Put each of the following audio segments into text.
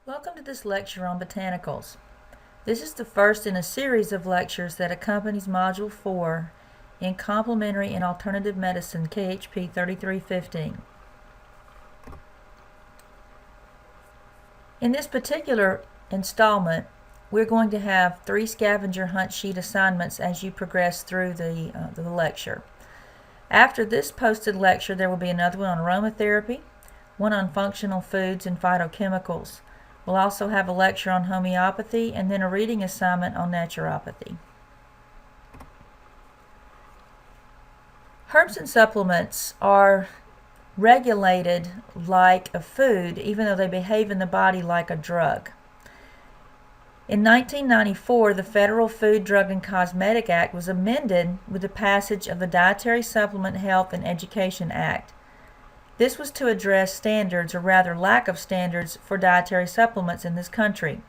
Welcome to this lecture on botanicals. This is the first in a series of lectures that accompanies Module 4 in Complementary and Alternative Medicine, KHP 3315. In this particular installment, we're going to have 3 scavenger hunt sheet assignments as you progress through the lecture. After this posted lecture, there will be another one on aromatherapy, one on functional foods and phytochemicals. We'll also have a lecture on homeopathy and then a reading assignment on naturopathy. Herbs and supplements are regulated like a food, even though they behave in the body like a drug. In 1994, the Federal Food, Drug, and Cosmetic Act was amended with the passage of the Dietary Supplement Health and Education Act. This was to address standards, or rather lack of standards, for dietary supplements in this country.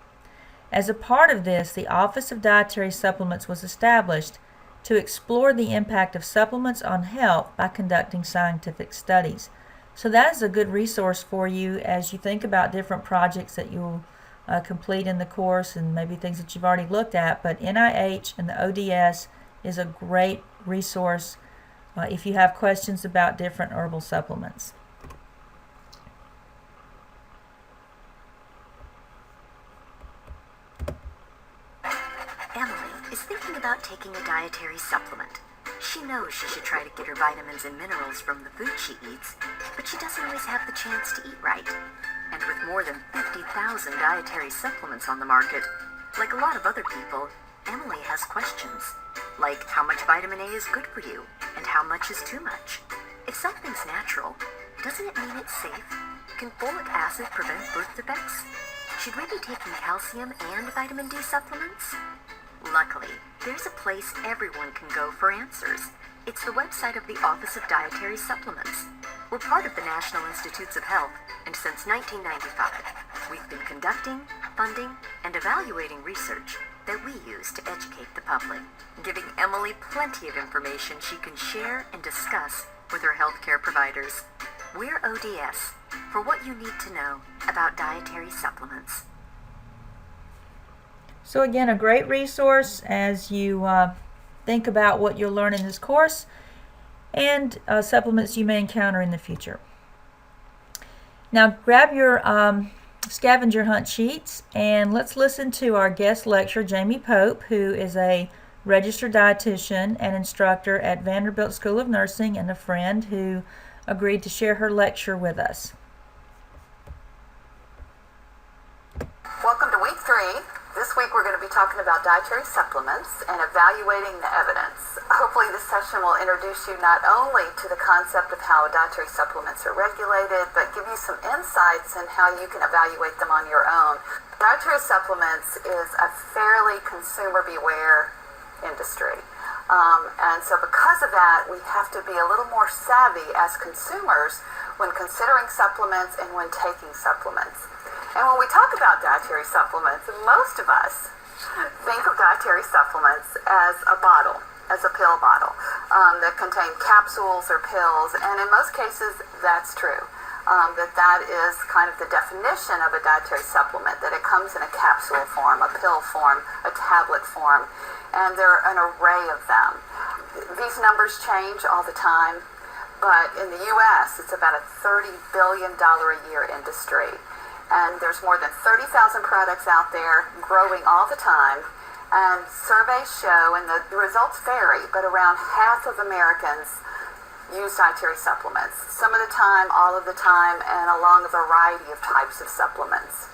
As a part of this, the Office of Dietary Supplements was established to explore the impact of supplements on health by conducting scientific studies. So that is a good resource for you as you think about different projects that you'll complete in the course and maybe things that you've already looked at. But NIH and the ODS is a great resource if you have questions about different herbal supplements. Emily is thinking about taking a dietary supplement. She knows she should try to get her vitamins and minerals from the food she eats, but she doesn't always have the chance to eat right. And with more than 50,000 dietary supplements on the market, like a lot of other people, Emily has questions. Like how much vitamin A is good for you, and how much is too much? If something's natural, doesn't it mean it's safe? Can folic acid prevent birth defects? Should we be taking calcium and vitamin D supplements? Luckily, there's a place everyone can go for answers. It's the website of the Office of Dietary Supplements. We're part of the National Institutes of Health, and since 1995, we've been conducting, funding, and evaluating research that we use to educate the public, giving Emily plenty of information she can share and discuss with her healthcare providers. We're ODS, for what you need to know about dietary supplements. So again, a great resource as you think about what you'll learn in this course and supplements you may encounter in the future. Now grab your scavenger hunt sheets and let's listen to our guest lecturer, Jamie Pope, who is a registered dietitian and instructor at Vanderbilt School of Nursing and a friend who agreed to share her lecture with us. Welcome to week 3. This week we're going to be talking about dietary supplements and evaluating the evidence. Hopefully this session will introduce you not only to the concept of how dietary supplements are regulated, but give you some insights in how you can evaluate them on your own. Dietary supplements is a fairly consumer beware industry. And so because of that, we have to be a little more savvy as consumers when considering supplements and when taking supplements. And when we talk about dietary supplements, most of us think of dietary supplements as a bottle, as a pill bottle, that contain capsules or pills, and in most cases that's true. That is kind of the definition of a dietary supplement, that it comes in a capsule form, a pill form, a tablet form, and there are an array of them. These numbers change all the time, but in the U.S. it's about a $30 billion a year industry. And there's more than 30,000 products out there growing all the time. And surveys show, and the results vary, but around half of Americans use dietary supplements. Some of the time, all of the time, and along a variety of types of supplements.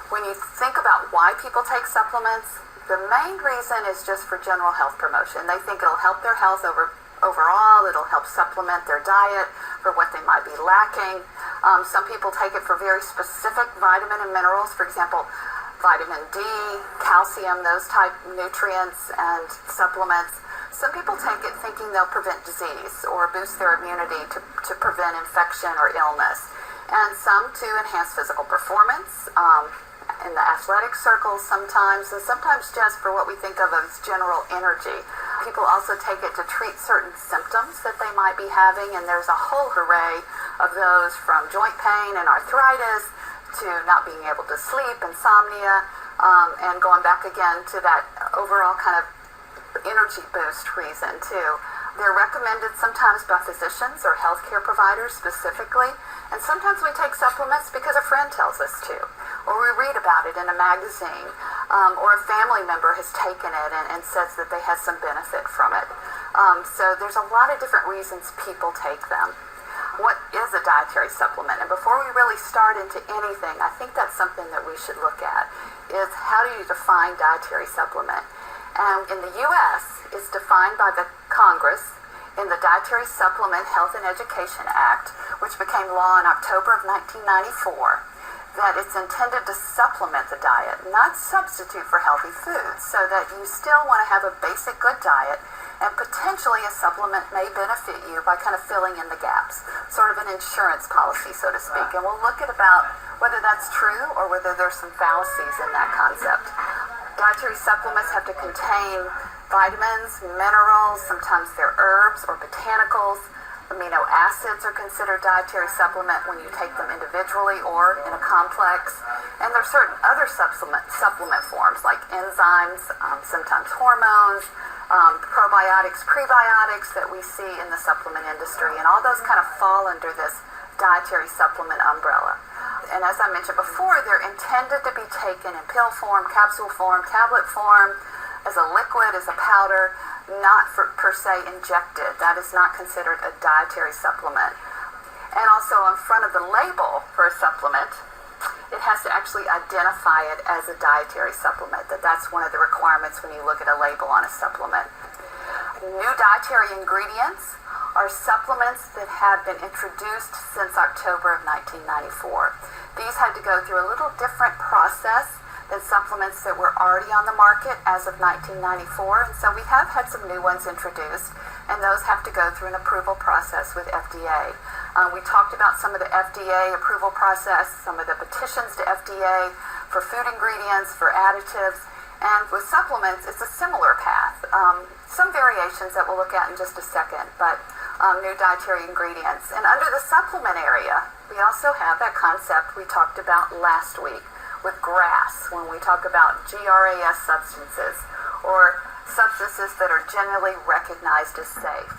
When you think about why people take supplements, the main reason is just for general health promotion. They think it'll help their health overall, it'll help supplement their diet for what they might be lacking. Some people take it for very specific vitamin and minerals, for example, vitamin D, calcium, those type nutrients and supplements. Some people take it thinking they'll prevent disease or boost their immunity to prevent infection or illness. And some to enhance physical performance in the athletic circles sometimes, and sometimes just for what we think of as general energy. People also take it to treat certain symptoms that they might be having, and there's a whole array of those, from joint pain and arthritis to not being able to sleep, insomnia, and going back again to that overall kind of energy boost reason too. They're recommended sometimes by physicians or healthcare providers specifically, and sometimes we take supplements because a friend tells us to, or we read about it in a magazine, or a family member has taken it and says that they had some benefit from it. So there's a lot of different reasons people take them. What is a dietary supplement? And before we really start into anything, I think that's something that we should look at, is how do you define dietary supplement? And in the U.S., it's defined by the Congress in the Dietary Supplement Health and Education Act, which became law in October of 1994, that it's intended to supplement the diet, not substitute for healthy foods, so that you still want to have a basic good diet, and potentially a supplement may benefit you by kind of filling in the gaps, sort of an insurance policy, so to speak. And we'll look at about whether that's true or whether there's some fallacies in that concept. Dietary supplements have to contain vitamins, minerals, sometimes they're herbs or botanicals. Amino acids are considered dietary supplement when you take them individually or in a complex. And there's certain other supplement forms like enzymes, sometimes hormones, probiotics, prebiotics that we see in the supplement industry. And all those kind of fall under this dietary supplement umbrella. And as I mentioned before, they're intended to be taken in pill form, capsule form, tablet form, as a liquid, as a powder, not per se injected. That is not considered a dietary supplement. And also on front of the label for a supplement, it has to actually identify it as a dietary supplement. That's one of the requirements when you look at a label on a supplement. New dietary ingredients are supplements that have been introduced since October of 1994. These had to go through a little different process than supplements that were already on the market as of 1994, and so we have had some new ones introduced, and those have to go through an approval process with FDA. We talked about some of the FDA approval process, some of the petitions to FDA for food ingredients, for additives, and with supplements, it's a similar path. Some variations that we'll look at in just a second, but new dietary ingredients. And under the supplement area, we also have that concept we talked about last week with GRAS, when we talk about GRAS substances, or substances that are generally recognized as safe.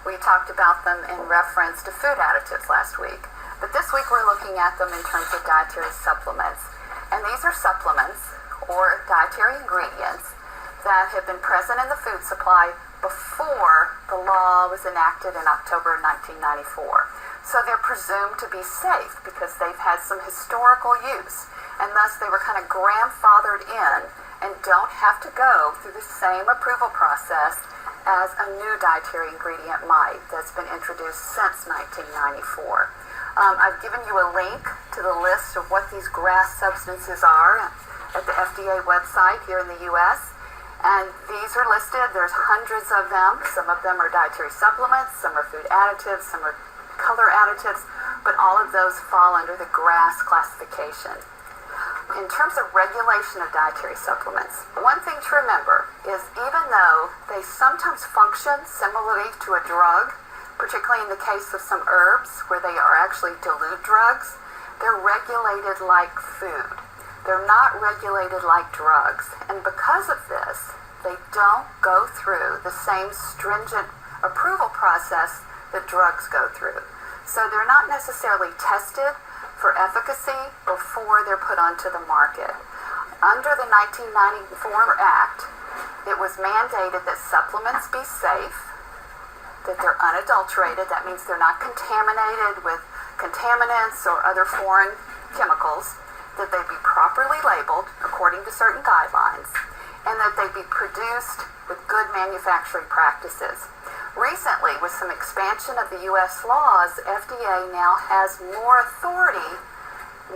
We talked about them in reference to food additives last week, but this week we're looking at them in terms of dietary supplements. And these are supplements or dietary ingredients that have been present in the food supply before the law was enacted in October 1994. So they're presumed to be safe because they've had some historical use, and thus they were kind of grandfathered in and don't have to go through the same approval process as a new dietary ingredient might that's been introduced since 1994. I've given you a link to the list of what these GRAS substances are at the FDA website here in the U.S., and these are listed. There's hundreds of them. Some of them are dietary supplements, some are food additives, some are color additives, but all of those fall under the GRAS classification. In terms of regulation of dietary supplements, one thing to remember is even though they sometimes function similarly to a drug, particularly in the case of some herbs where they are actually dilute drugs, they're regulated like food. They're not regulated like drugs, and because of this, they don't go through the same stringent approval process that drugs go through. So they're not necessarily tested for efficacy before they're put onto the market. Under the 1994 Act, it was mandated that supplements be safe, that they're unadulterated. That means they're not contaminated with contaminants or other foreign chemicals, that they be properly labeled according to certain guidelines, and that they be produced with good manufacturing practices. Recently, with some expansion of the U.S. laws, FDA now has more authority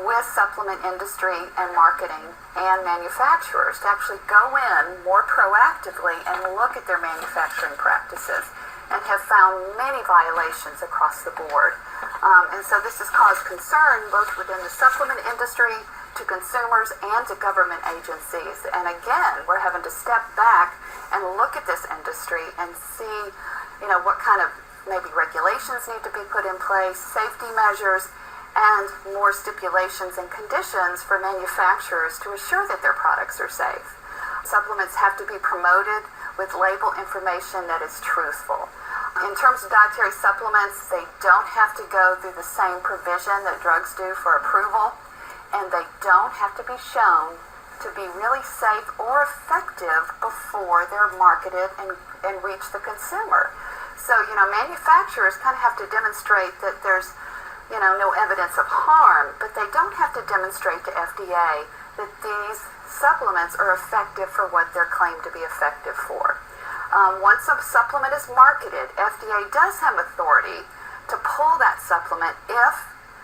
with supplement industry and marketing and manufacturers to actually go in more proactively and look at their manufacturing practices, and have found many violations across the board. And so this has caused concern both within the supplement industry, to consumers, and to government agencies. And again, we're having to step back and look at this industry and see, what kind of maybe regulations need to be put in place, safety measures, and more stipulations and conditions for manufacturers to assure that their products are safe. Supplements have to be promoted with label information that is truthful. In terms of dietary supplements, they don't have to go through the same provision that drugs do for approval, and they don't have to be shown to be really safe or effective before they're marketed and reach the consumer. So, manufacturers kind of have to demonstrate that there's, no evidence of harm, but they don't have to demonstrate to FDA that these supplements are effective for what they're claimed to be effective for. Once a supplement is marketed, FDA does have authority to pull that supplement if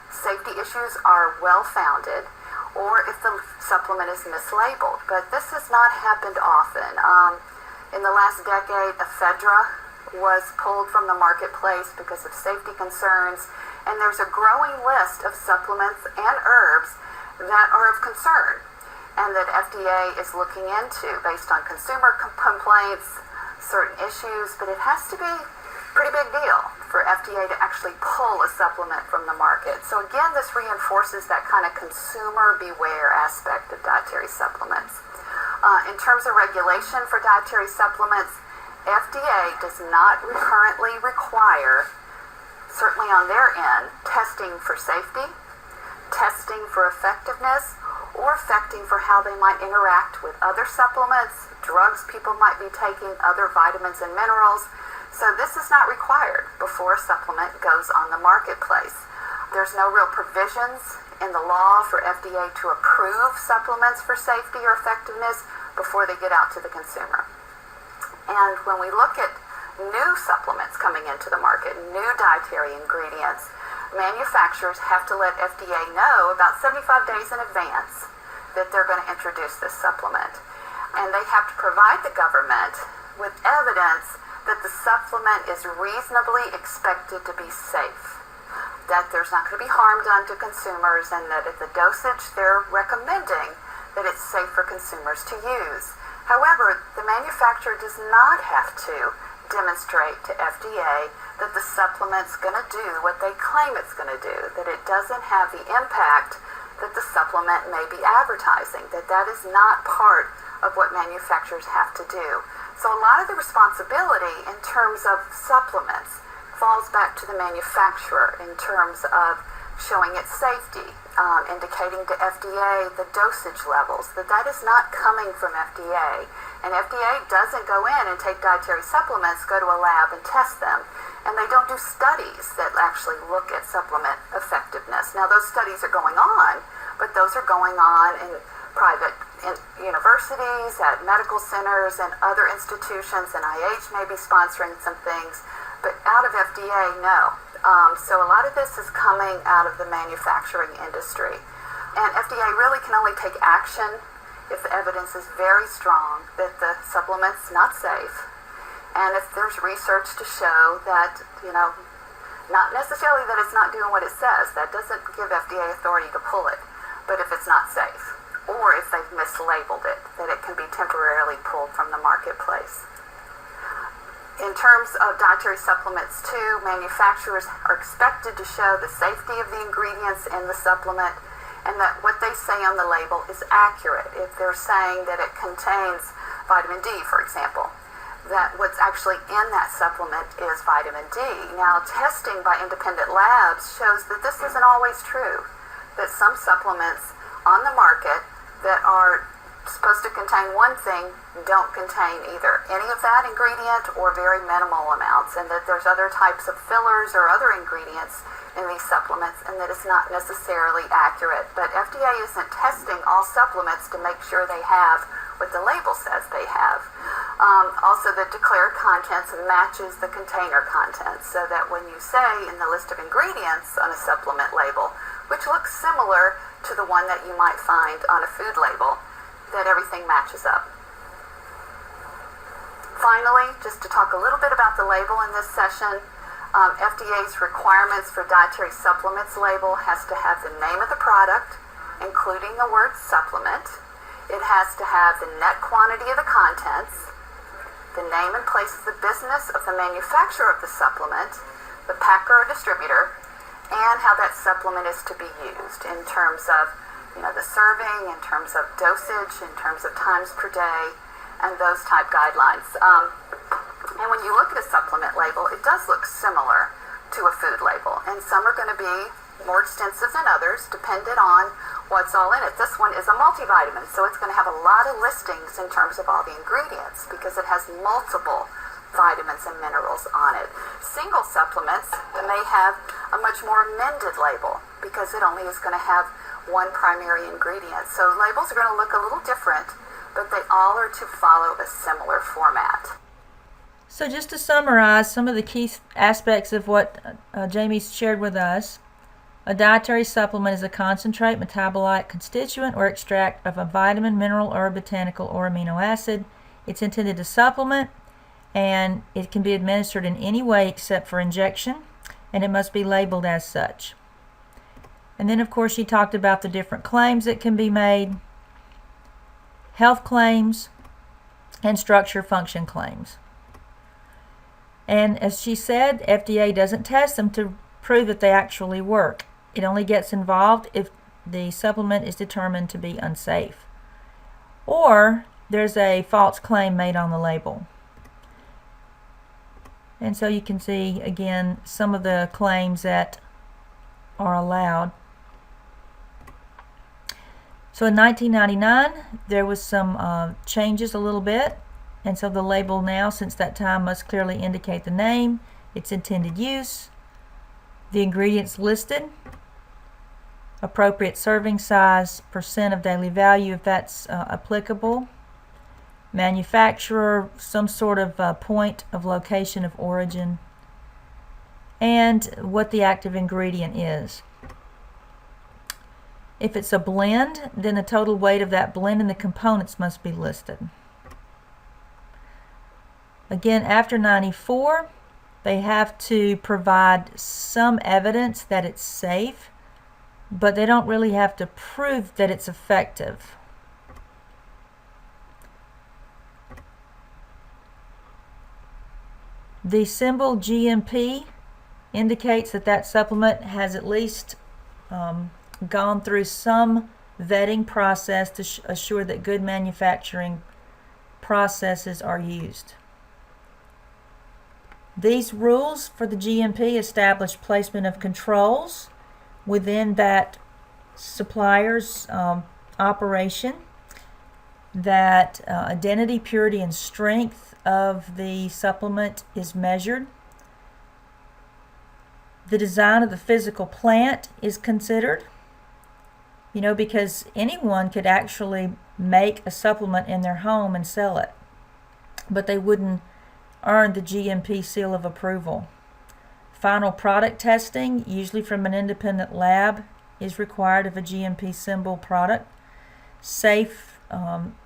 safety issues are well-founded or if the supplement is mislabeled. But this has not happened often. In the last decade, ephedra was pulled from the marketplace because of safety concerns, and there's a growing list of supplements and herbs that are of concern and that FDA is looking into based on consumer complaints, certain issues, but it has to be a pretty big deal for FDA to actually pull a supplement from the market. So again, this reinforces that kind of consumer beware aspect of dietary supplements. In terms of regulation for dietary supplements, FDA does not currently require, certainly on their end, testing for safety, testing for effectiveness, or testing for how they might interact with other supplements, drugs people might be taking, other vitamins and minerals. So this is not required before a supplement goes on the marketplace. There's no real provisions in the law for FDA to approve supplements for safety or effectiveness before they get out to the consumer. And when we look at new supplements coming into the market, new dietary ingredients, manufacturers have to let FDA know about 75 days in advance that they're going to introduce this supplement. And they have to provide the government with evidence that the supplement is reasonably expected to be safe, that there's not going to be harm done to consumers, and that at the dosage they're recommending, that it's safe for consumers to use. However, the manufacturer does not have to demonstrate to FDA that the supplement's going to do what they claim it's going to do, that it doesn't have the impact that the supplement may be advertising, that is not part of what manufacturers have to do. So a lot of the responsibility in terms of supplements falls back to the manufacturer in terms of showing its safety, indicating to FDA the dosage levels, that is not coming from FDA. And FDA doesn't go in and take dietary supplements, go to a lab and test them. And they don't do studies that actually look at supplement effectiveness. Now those studies are going on, but those are going on in private universities, at medical centers and other institutions, and NIH may be sponsoring some things, but out of FDA, no. So a lot of this is coming out of the manufacturing industry. And FDA really can only take action if the evidence is very strong that the supplement's not safe, and if there's research to show that, not necessarily that it's not doing what it says, that doesn't give FDA authority to pull it, but if it's not safe, or if they've mislabeled it, that it can be temporarily pulled from the marketplace. In terms of dietary supplements too, manufacturers are expected to show the safety of the ingredients in the supplement and that what they say on the label is accurate. If they're saying that it contains vitamin D, for example, that what's actually in that supplement is vitamin D. Now, testing by independent labs shows that this isn't always true, that some supplements on the market that are supposed to contain one thing don't contain either any of that ingredient or very minimal amounts, and that there's other types of fillers or other ingredients in these supplements, and that it's not necessarily accurate. But FDA isn't testing all supplements to make sure they have what the label says they have. Also, the declared contents matches the container contents, so that when you say in the list of ingredients on a supplement label, which looks similar to the one that you might find on a food label, that everything matches up. Finally, just to talk a little bit about the label in this session, FDA's requirements for dietary supplements label has to have the name of the product, including the word supplement. It has to have the net quantity of the contents, the name and place of the business of the manufacturer of the supplement, the packer or distributor, and how that supplement is to be used in terms of, the serving, in terms of dosage, in terms of times per day, and those type guidelines. And when you look at a supplement label, it does look similar to a food label, and some are going to be more extensive than others, dependent on what's all in it. This one is a multivitamin, so it's going to have a lot of listings in terms of all the ingredients because it has multiple vitamins and minerals on it. Single supplements may have a much more amended label because it only is going to have one primary ingredient. So labels are going to look a little different, but they all are to follow a similar format. So just to summarize some of the key aspects of what Jamie's shared with us, a dietary supplement is a concentrate, metabolite, constituent, or extract of a vitamin, mineral, or botanical or amino acid. It's intended to supplement, and it can be administered in any way except for injection, and it must be labeled as such. And then, of course, she talked about the different claims that can be made, health claims, and structure function claims. And as she said, FDA doesn't test them to prove that they actually work. It only gets involved if the supplement is determined to be unsafe, or there's a false claim made on the label. And so you can see, again, some of the claims that are allowed. So in 1999, there was some changes a little bit. And so the label now, since that time, must clearly indicate the name, its intended use, the ingredients listed, appropriate serving size, percent of daily value if that's applicable, manufacturer, some sort of point of location of origin, and what the active ingredient is. If it's a blend, then the total weight of that blend and the components must be listed. Again, after 94, they have to provide some evidence that it's safe, but they don't really have to prove that it's effective. The symbol GMP indicates that that supplement has at least gone through some vetting process to assure that good manufacturing processes are used. These rules for the GMP establish placement of controls within that supplier's operation, that identity, purity, and strength of the supplement is measured. The design of the physical plant is considered, because anyone could actually make a supplement in their home and sell it, but they wouldn't earn the GMP seal of approval. Final product testing, usually from an independent lab, is required of a GMP symbol product. Safe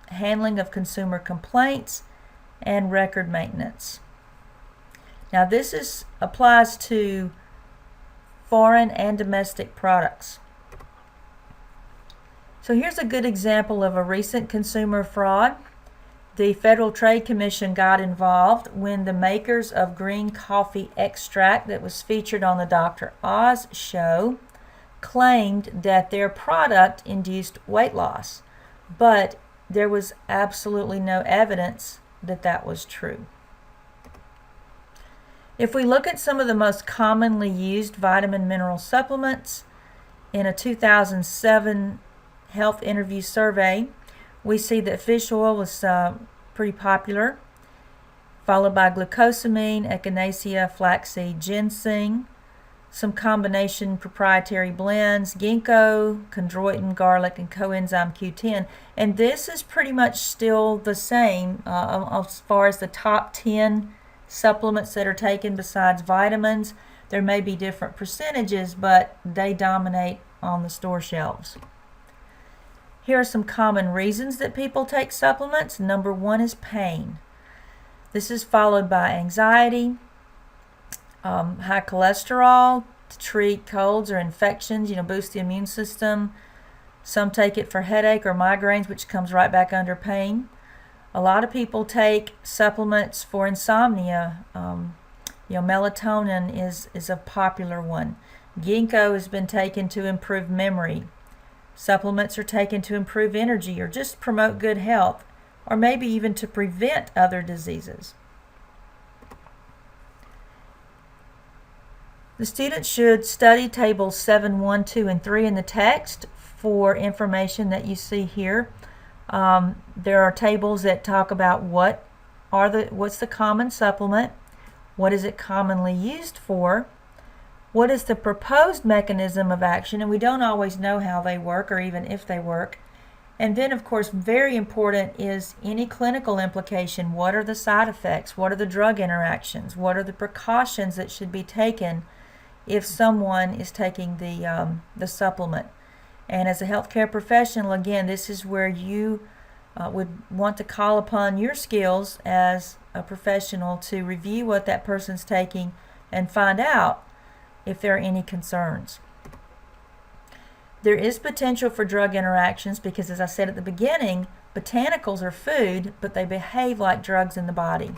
handling of consumer complaints and record maintenance. Now this applies to foreign and domestic products. So here's a good example of a recent consumer fraud. The Federal Trade Commission got involved when the makers of green coffee extract that was featured on the Dr. Oz show claimed that their product induced weight loss, but there was absolutely no evidence that that was true. If we look at some of the most commonly used vitamin mineral supplements in a 2007 health interview survey, we see that fish oil was pretty popular, followed by glucosamine, echinacea, flaxseed, ginseng, some combination proprietary blends, ginkgo, chondroitin, garlic, and coenzyme Q10. And this is pretty much still the same as far as the top 10 supplements that are taken besides vitamins. There may be different percentages, but they dominate on the store shelves. Here are some common reasons that people take supplements. Number one is pain. This is followed by anxiety, high cholesterol, to treat colds or infections, boost the immune system. Some take it for headache or migraines, which comes right back under pain. A lot of people take supplements for insomnia. Melatonin is a popular one. Ginkgo has been taken to improve memory. Supplements are taken to improve energy or just promote good health, or maybe even to prevent other diseases. The students should study tables 7, 1, 2, and 3 in the text for information that you see here. There are tables that talk about what's the common supplement, what is it commonly used for, what is the proposed mechanism of action, and we don't always know how they work or even if they work. And then, of course, very important is any clinical implication. What are the side effects? What are the drug interactions? What are the precautions that should be taken if someone is taking the supplement? And as a healthcare professional, again, this is where you would want to call upon your skills as a professional to review what that person's taking and find out if there are any concerns. There is potential for drug interactions because, as I said at the beginning, botanicals are food, but they behave like drugs in the body.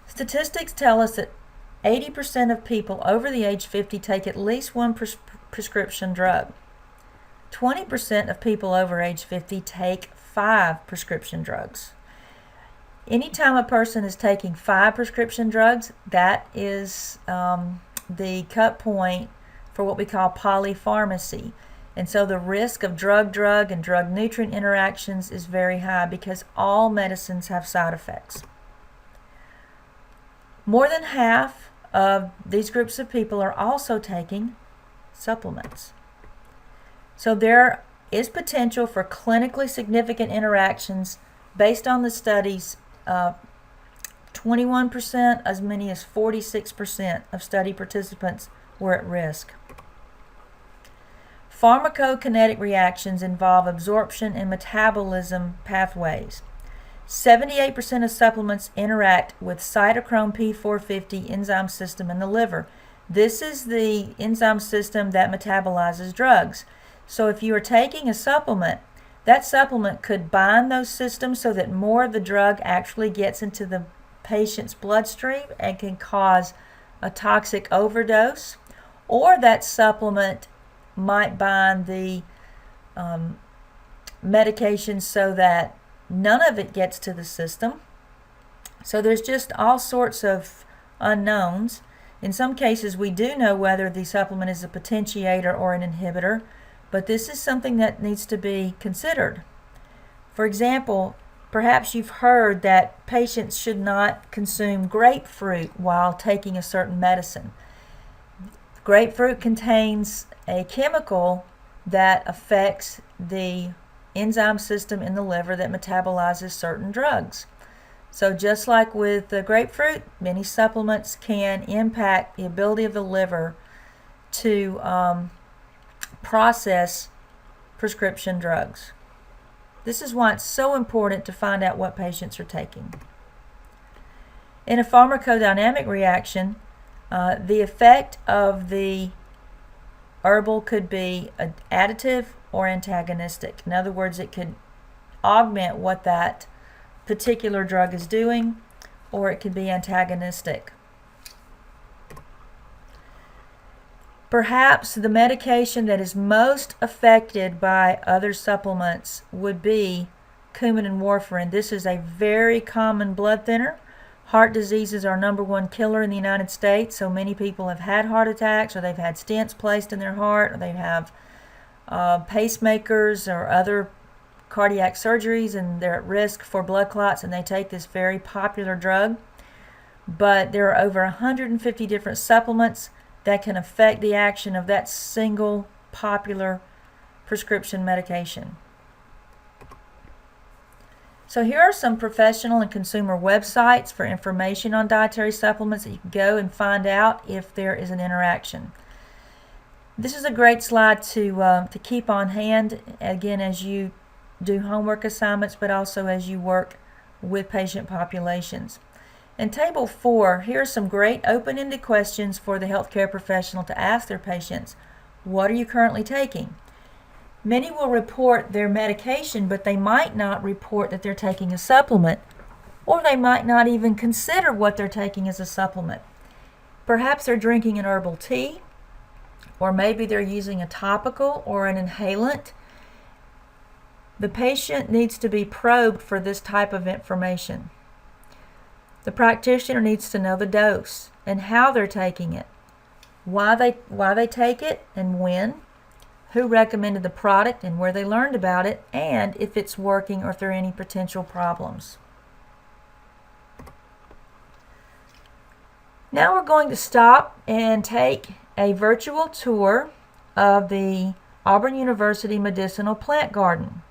Statistics tell us that 80% of people over the age 50 take at least one prescription drug. 20% of people over age 50 take 5 prescription drugs. Anytime a person is taking 5 prescription drugs, that is the cut point for what we call polypharmacy. And so the risk of drug-drug and drug-nutrient interactions is very high because all medicines have side effects. More than half of these groups of people are also taking supplements. So there is potential for clinically significant interactions based on the studies. 21%, as many as 46% of study participants were at risk. Pharmacokinetic reactions involve absorption and metabolism pathways. 78% of supplements interact with cytochrome P450 enzyme system in the liver. This is the enzyme system that metabolizes drugs. So if you are taking a supplement, that supplement could bind those systems so that more of the drug actually gets into the patient's bloodstream and can cause a toxic overdose, or that supplement might bind the medication so that none of it gets to the system. So there's just all sorts of unknowns. In some cases, we do know whether the supplement is a potentiator or an inhibitor, but this is something that needs to be considered. For example, perhaps you've heard that patients should not consume grapefruit while taking a certain medicine. Grapefruit contains a chemical that affects the enzyme system in the liver that metabolizes certain drugs. So just like with the grapefruit, many supplements can impact the ability of the liver to process prescription drugs. This is why it's so important to find out what patients are taking. In a pharmacodynamic reaction, the effect of the herbal could be additive or antagonistic. In other words, it could augment what that particular drug is doing, or it could be antagonistic. Perhaps the medication that is most affected by other supplements would be cumin and warfarin. This is a very common blood thinner. Heart disease is our #1 killer in the United States, so many people have had heart attacks, or they've had stents placed in their heart, or they have pacemakers or other cardiac surgeries, and they're at risk for blood clots, and they take this very popular drug. But there are over 150 different supplements that can affect the action of that single popular prescription medication. So here are some professional and consumer websites for information on dietary supplements that you can go and find out if there is an interaction. This is a great slide to keep on hand, again, as you do homework assignments, but also as you work with patient populations. In Table 4, here are some great open-ended questions for the healthcare professional to ask their patients. What are you currently taking? Many will report their medication, but they might not report that they're taking a supplement, or they might not even consider what they're taking as a supplement. Perhaps they're drinking an herbal tea, or maybe they're using a topical or an inhalant. The patient needs to be probed for this type of information. The practitioner needs to know the dose and how they're taking it, why they take it and when, who recommended the product and where they learned about it, and if it's working or if there are any potential problems. Now we're going to stop and take a virtual tour of the Auburn University Medicinal Plant Garden.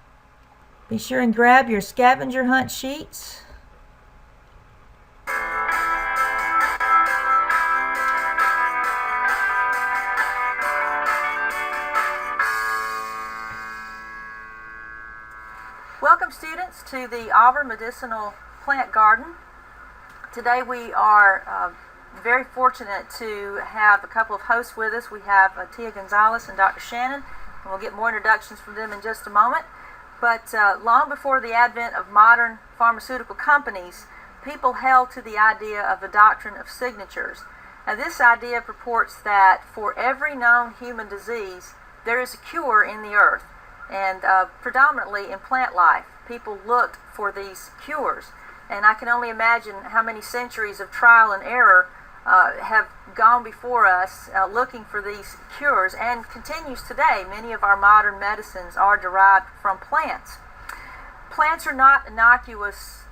Be sure and grab your scavenger hunt sheets. Welcome, students, to the Auburn Medicinal Plant Garden. Today we are very fortunate to have a couple of hosts with us. We have Tia Gonzalez and Dr. Shannon, and we'll get more introductions from them in just a moment. But long before the advent of modern pharmaceutical companies, people held to the idea of the doctrine of signatures. Now, this idea purports that for every known human disease, there is a cure in the earth. And predominantly in plant life, people looked for these cures. And I can only imagine how many centuries of trial and error have gone before us looking for these cures, and continues today. Many of our modern medicines are derived from plants. Plants are not innocuous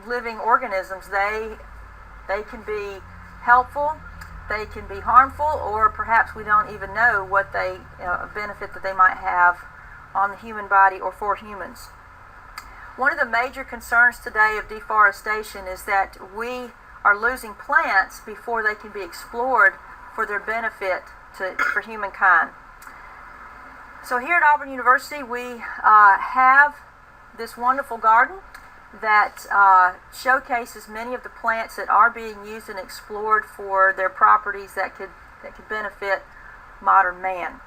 living organisms. They can be helpful, they can be harmful, or perhaps we don't even know what benefit that they might have on the human body or for humans. One of the major concerns today of deforestation is that we are losing plants before they can be explored for their benefit for humankind. So here at Auburn University, we have this wonderful garden that showcases many of the plants that are being used and explored for their properties that could benefit modern man.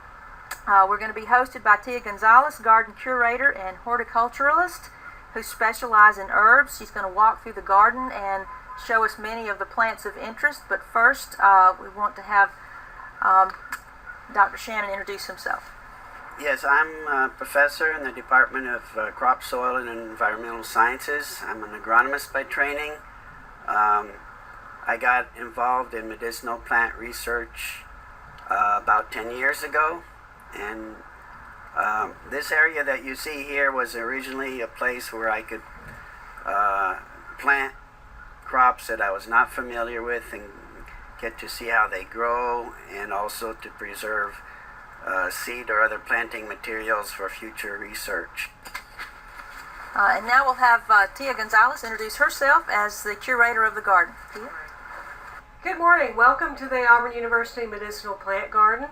We're going to be hosted by Tia Gonzalez, garden curator and horticulturalist who specializes in herbs. She's going to walk through the garden and show us many of the plants of interest. But first, we want to have Dr. Shannon introduce himself. Yes, I'm a professor in the Department of Crop, Soil, and Environmental Sciences. I'm an agronomist by training. I got involved in medicinal plant research about 10 years ago. And this area that you see here was originally a place where I could plant crops that I was not familiar with and get to see how they grow, and also to preserve seed or other planting materials for future research. And now we'll have Tia Gonzalez introduce herself as the curator of the garden. Tia? Good morning. Welcome to the Auburn University Medicinal Plant Garden.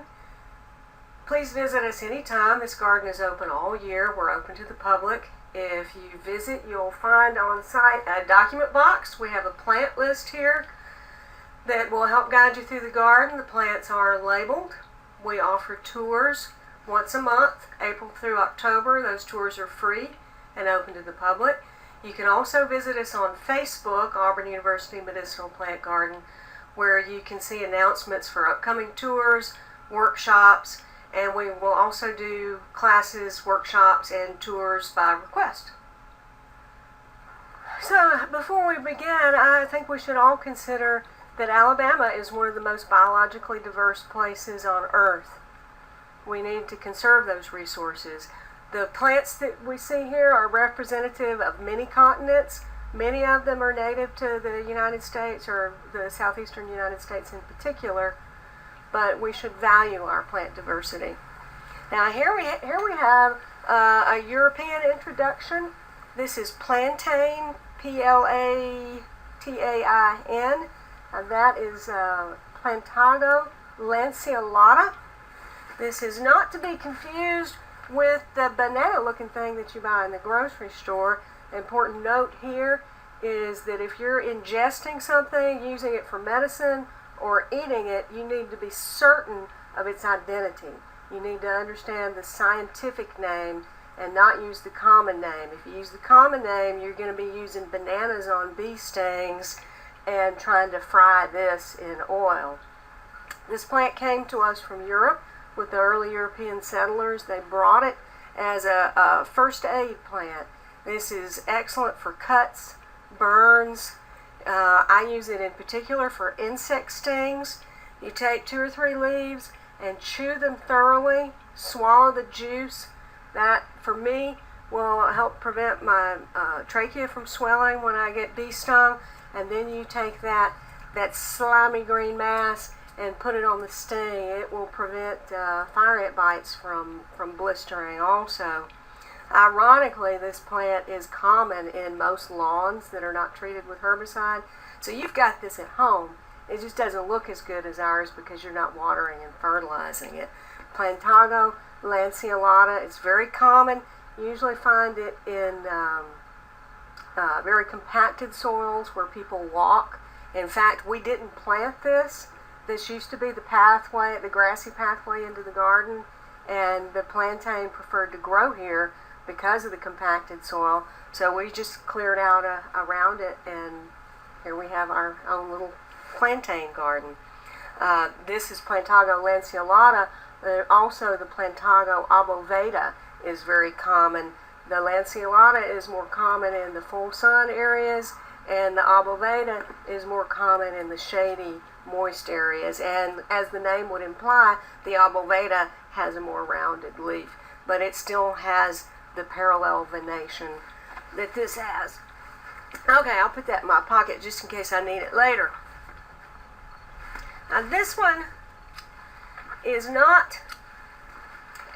Please visit us anytime. This garden is open all year. We're open to the public. If you visit, you'll find on site a document box. We have a plant list here that will help guide you through the garden. The plants are labeled. We offer tours once a month, April through October. Those tours are free and open to the public. You can also visit us on Facebook, Auburn University Medicinal Plant Garden, where you can see announcements for upcoming tours, workshops, and we will also do classes, workshops, and tours by request. So before we begin, I think we should all consider that Alabama is one of the most biologically diverse places on earth. We need to conserve those resources. The plants that we see here are representative of many continents. Many of them are native to the United States, or the southeastern United States in particular, but we should value our plant diversity. Now here we have a European introduction. This is plantain, Platain, and that is Plantago lanceolata. This is not to be confused with the banana-looking thing that you buy in the grocery store. An important note here is that if you're ingesting something, using it for medicine, or eating it, you need to be certain of its identity. You need to understand the scientific name and not use the common name. If you use the common name, you're going to be using bananas on bee stings, and trying to fry this in oil. This plant came to us from Europe with the early European settlers. They brought it as a first aid plant. This is excellent for cuts, burns. I use it in particular for insect stings. You take 2 or 3 leaves and chew them thoroughly, swallow the juice. That, for me, will help prevent my trachea from swelling when I get bee stung. And then you take that slimy green mass and put it on the sting. It will prevent fire ant bites from blistering also. Ironically, this plant is common in most lawns that are not treated with herbicide. So you've got this at home. It just doesn't look as good as ours because you're not watering and fertilizing it. Plantago lanceolata is very common. You usually find it in very compacted soils where people walk. In fact, we didn't plant this. This used to be the pathway, the grassy pathway into the garden, and the plantain preferred to grow here because of the compacted soil. So we just cleared out around it, and here we have our own little plantain garden. This is Plantago lanceolata. Also, the Plantago obovata is very common. The lanceolata is more common in the full sun areas, and the obovata is more common in the shady, moist areas. And as the name would imply, the obovata has a more rounded leaf, but it still has the parallel venation that this has. Okay, I'll put that in my pocket just in case I need it later. Now this one is not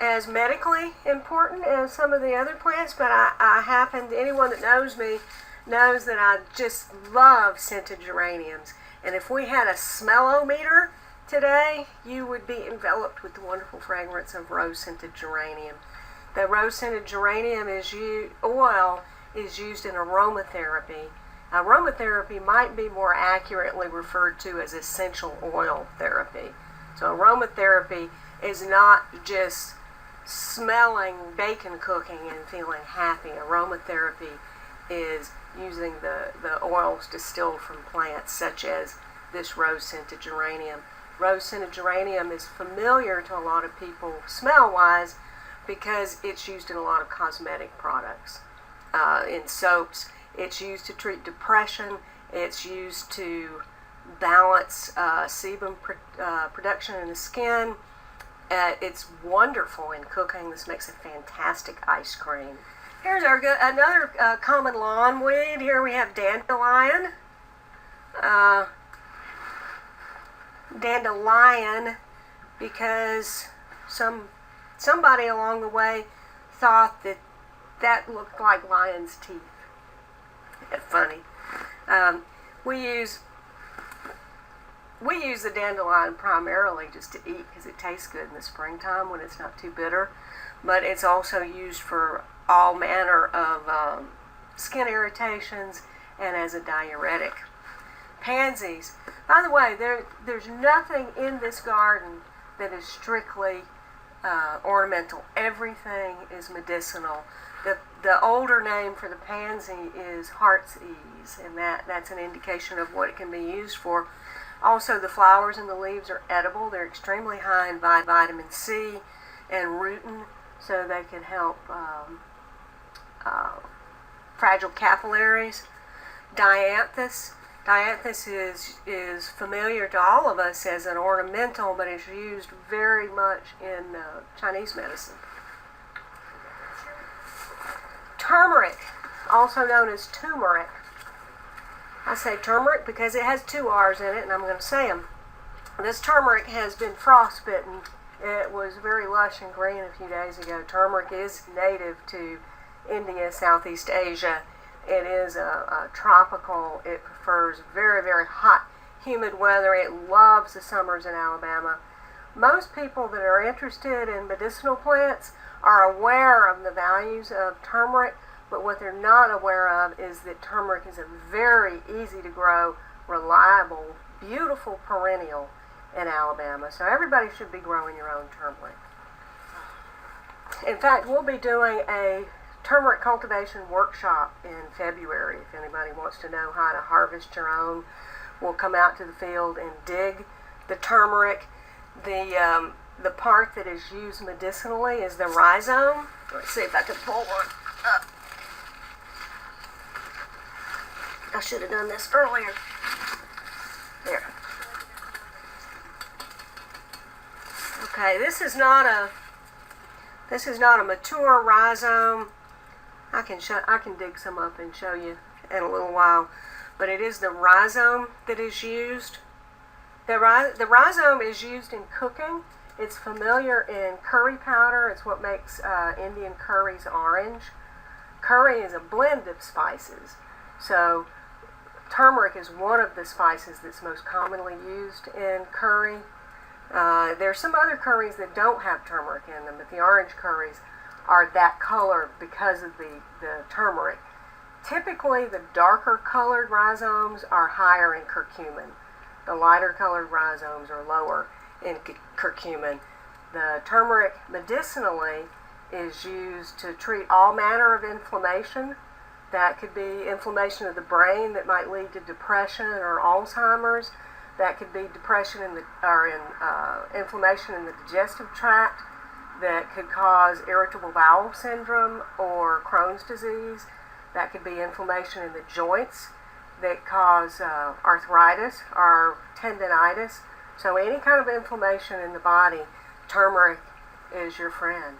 as medically important as some of the other plants, but I happen, anyone that knows me knows that I just love scented geraniums. And if we had a smellometer today, you would be enveloped with the wonderful fragrance of rose-scented geranium. The rose-scented geranium oil is used in aromatherapy. Aromatherapy might be more accurately referred to as essential oil therapy. So aromatherapy is not just smelling bacon cooking and feeling happy. Aromatherapy is using the oils distilled from plants such as this rose-scented geranium. Rose-scented geranium is familiar to a lot of people smell-wise because it's used in a lot of cosmetic products, in soaps. It's used to treat depression. It's used to balance sebum production in the skin. It's wonderful in cooking. This makes a fantastic ice cream. Here's another common lawn weed. Here we have dandelion. Dandelion because somebody along the way thought that looked like lion's teeth. That's funny. We use the dandelion primarily just to eat because it tastes good in the springtime when it's not too bitter. But it's also used for all manner of skin irritations and as a diuretic. Pansies. By the way, there's nothing in this garden that is strictly ornamental. Everything is medicinal. The older name for the pansy is heart's ease, and that's an indication of what it can be used for. Also, the flowers and the leaves are edible. They're extremely high in vitamin C and rutin, so they can help fragile capillaries. Dianthus. Dianthus is familiar to all of us as an ornamental, but it's used very much in Chinese medicine. Turmeric, also known as turmeric. I say turmeric because it has 2 R's in it, and I'm going to say them. This turmeric has been frostbitten. It was very lush and green a few days ago. Turmeric is native to India, Southeast Asia. It is a tropical. It prefers very, very hot, humid weather. It loves the summers in Alabama. Most people that are interested in medicinal plants are aware of the values of turmeric, but what they're not aware of is that turmeric is a very easy to grow, reliable, beautiful perennial in Alabama. So everybody should be growing your own turmeric. In fact, we'll be doing a turmeric cultivation workshop in February if anybody wants to know how to harvest your own. will come out to the field and dig the turmeric. The part that is used medicinally is the rhizome. Let's see if I can pull one up. I should have done this earlier. There. Okay, this is not a mature rhizome. I can dig some up and show you in a little while, but it is the rhizome that is used. The rhizome is used in cooking. It's familiar in curry powder. It's what makes Indian curries orange. Curry is a blend of spices, so turmeric is one of the spices that's most commonly used in curry. There's some other curries that don't have turmeric in them, but the orange curries are that color because of the turmeric. Typically, the darker colored rhizomes are higher in curcumin. The lighter colored rhizomes are lower in curcumin. The turmeric medicinally is used to treat all manner of inflammation. That could be inflammation of the brain that might lead to depression or Alzheimer's. That could be inflammation in the digestive tract that could cause irritable bowel syndrome or Crohn's disease. That could be inflammation in the joints that cause arthritis or tendinitis. So any kind of inflammation in the body, turmeric is your friend.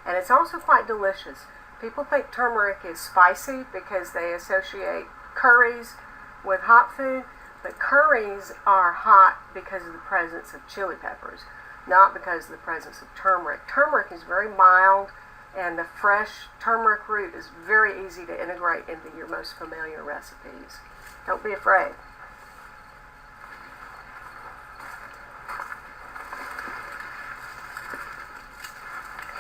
And it's also quite delicious. People think turmeric is spicy because they associate curries with hot food, but curries are hot because of the presence of chili peppers, not because of the presence of turmeric. Turmeric is very mild, and the fresh turmeric root is very easy to integrate into your most familiar recipes. Don't be afraid.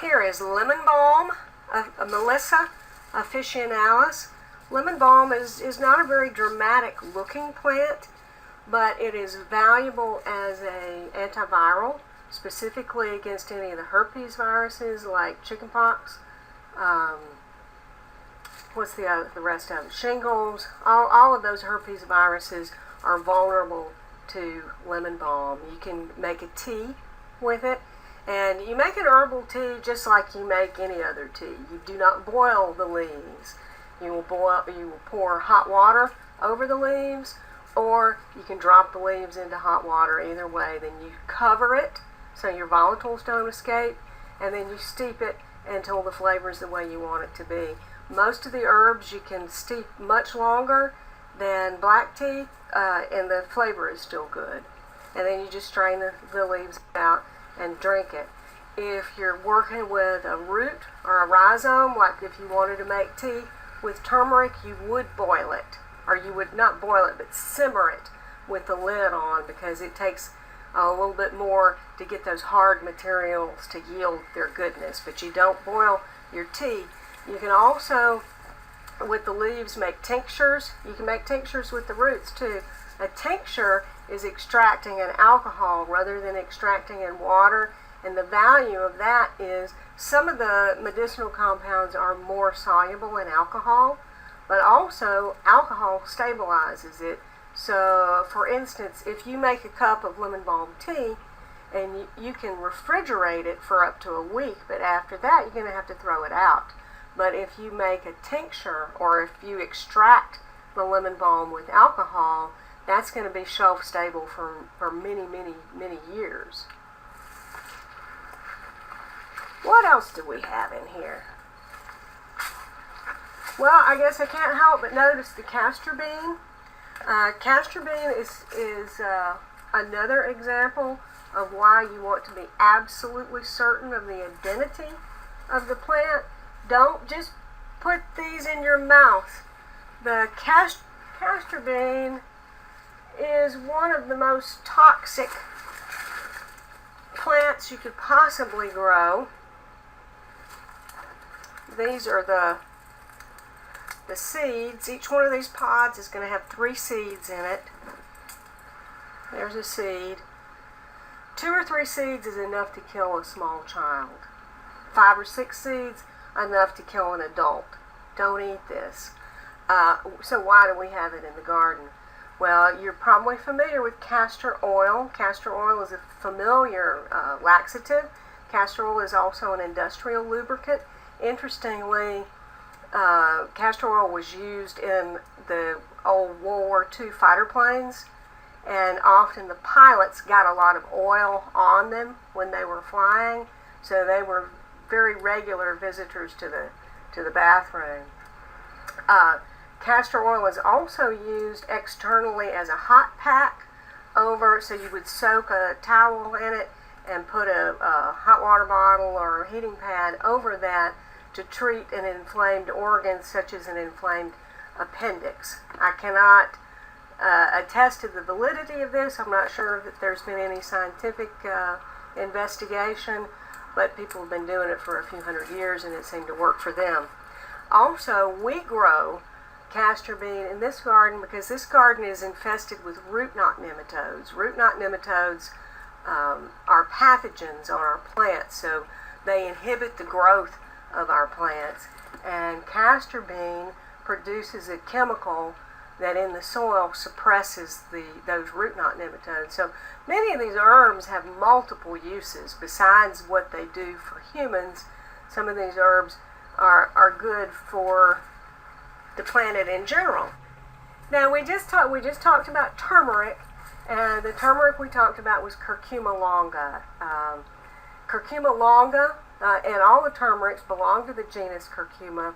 Here is lemon balm, a Melissa officinalis. Lemon balm is not a very dramatic looking plant, but it is valuable as an antiviral, specifically against any of the herpes viruses like chickenpox. What's the rest of it? Shingles. All of those herpes viruses are vulnerable to lemon balm. You can make a tea with it. And you make an herbal tea just like you make any other tea. You do not boil the leaves. You will pour hot water over the leaves, or you can drop the leaves into hot water. Either way, then you cover it so your volatiles don't escape, and then you steep it until the flavor is the way you want it to be. Most of the herbs you can steep much longer than black tea, and the flavor is still good. And then you just strain the leaves out and drink it. If you're working with a root or a rhizome, like if you wanted to make tea with turmeric, you would boil it, or you would not boil it, but simmer it with the lid on, because it takes a little bit more to get those hard materials to yield their goodness. But you don't boil your tea. You can also, with the leaves, make tinctures. You can make tinctures with the roots too. A tincture is extracting an alcohol rather than extracting in water, and the value of that is some of the medicinal compounds are more soluble in alcohol, but also alcohol stabilizes it. So for instance, if you make a cup of lemon balm tea and you can refrigerate it for up to a week, but after that you're going to have to throw it out. But if you make a tincture, or if you extract the lemon balm with alcohol, that's going to be shelf stable for many, many, many years. What else do we have in here? Well, I guess I can't help but notice the castor bean. Castor bean is another example of why you want to be absolutely certain of the identity of the plant. Don't just put these in your mouth. The castor bean is one of the most toxic plants you could possibly grow. These are the seeds. Each one of these pods is going to have 3 seeds in it. There's a seed. 2 or 3 seeds is enough to kill a small child. 5 or 6 seeds, enough to kill an adult. Don't eat this. So why do we have it in the garden? Well, you're probably familiar with castor oil. Castor oil is a familiar laxative. Castor oil is also an industrial lubricant. Interestingly, castor oil was used in the old World War II fighter planes, and often the pilots got a lot of oil on them when they were flying, so they were very regular visitors to the bathroom. Castor oil is also used externally as a hot pack over, so you would soak a towel in it and put a hot water bottle or a heating pad over that to treat an inflamed organ such as an inflamed appendix. I cannot attest to the validity of this. I'm not sure that there's been any scientific investigation, but people have been doing it for a few hundred years and it seemed to work for them. Also, we grow castor bean in this garden because this garden is infested with root knot nematodes. Root knot nematodes are pathogens on our plants, so they inhibit the growth of our plants. And castor bean produces a chemical that in the soil suppresses those root knot nematodes. So many of these herbs have multiple uses besides what they do for humans. Some of these herbs are good for the planet in general. Now we just talked about turmeric, and the turmeric we talked about was curcuma longa. Curcuma longa and all the turmerics belong to the genus curcuma.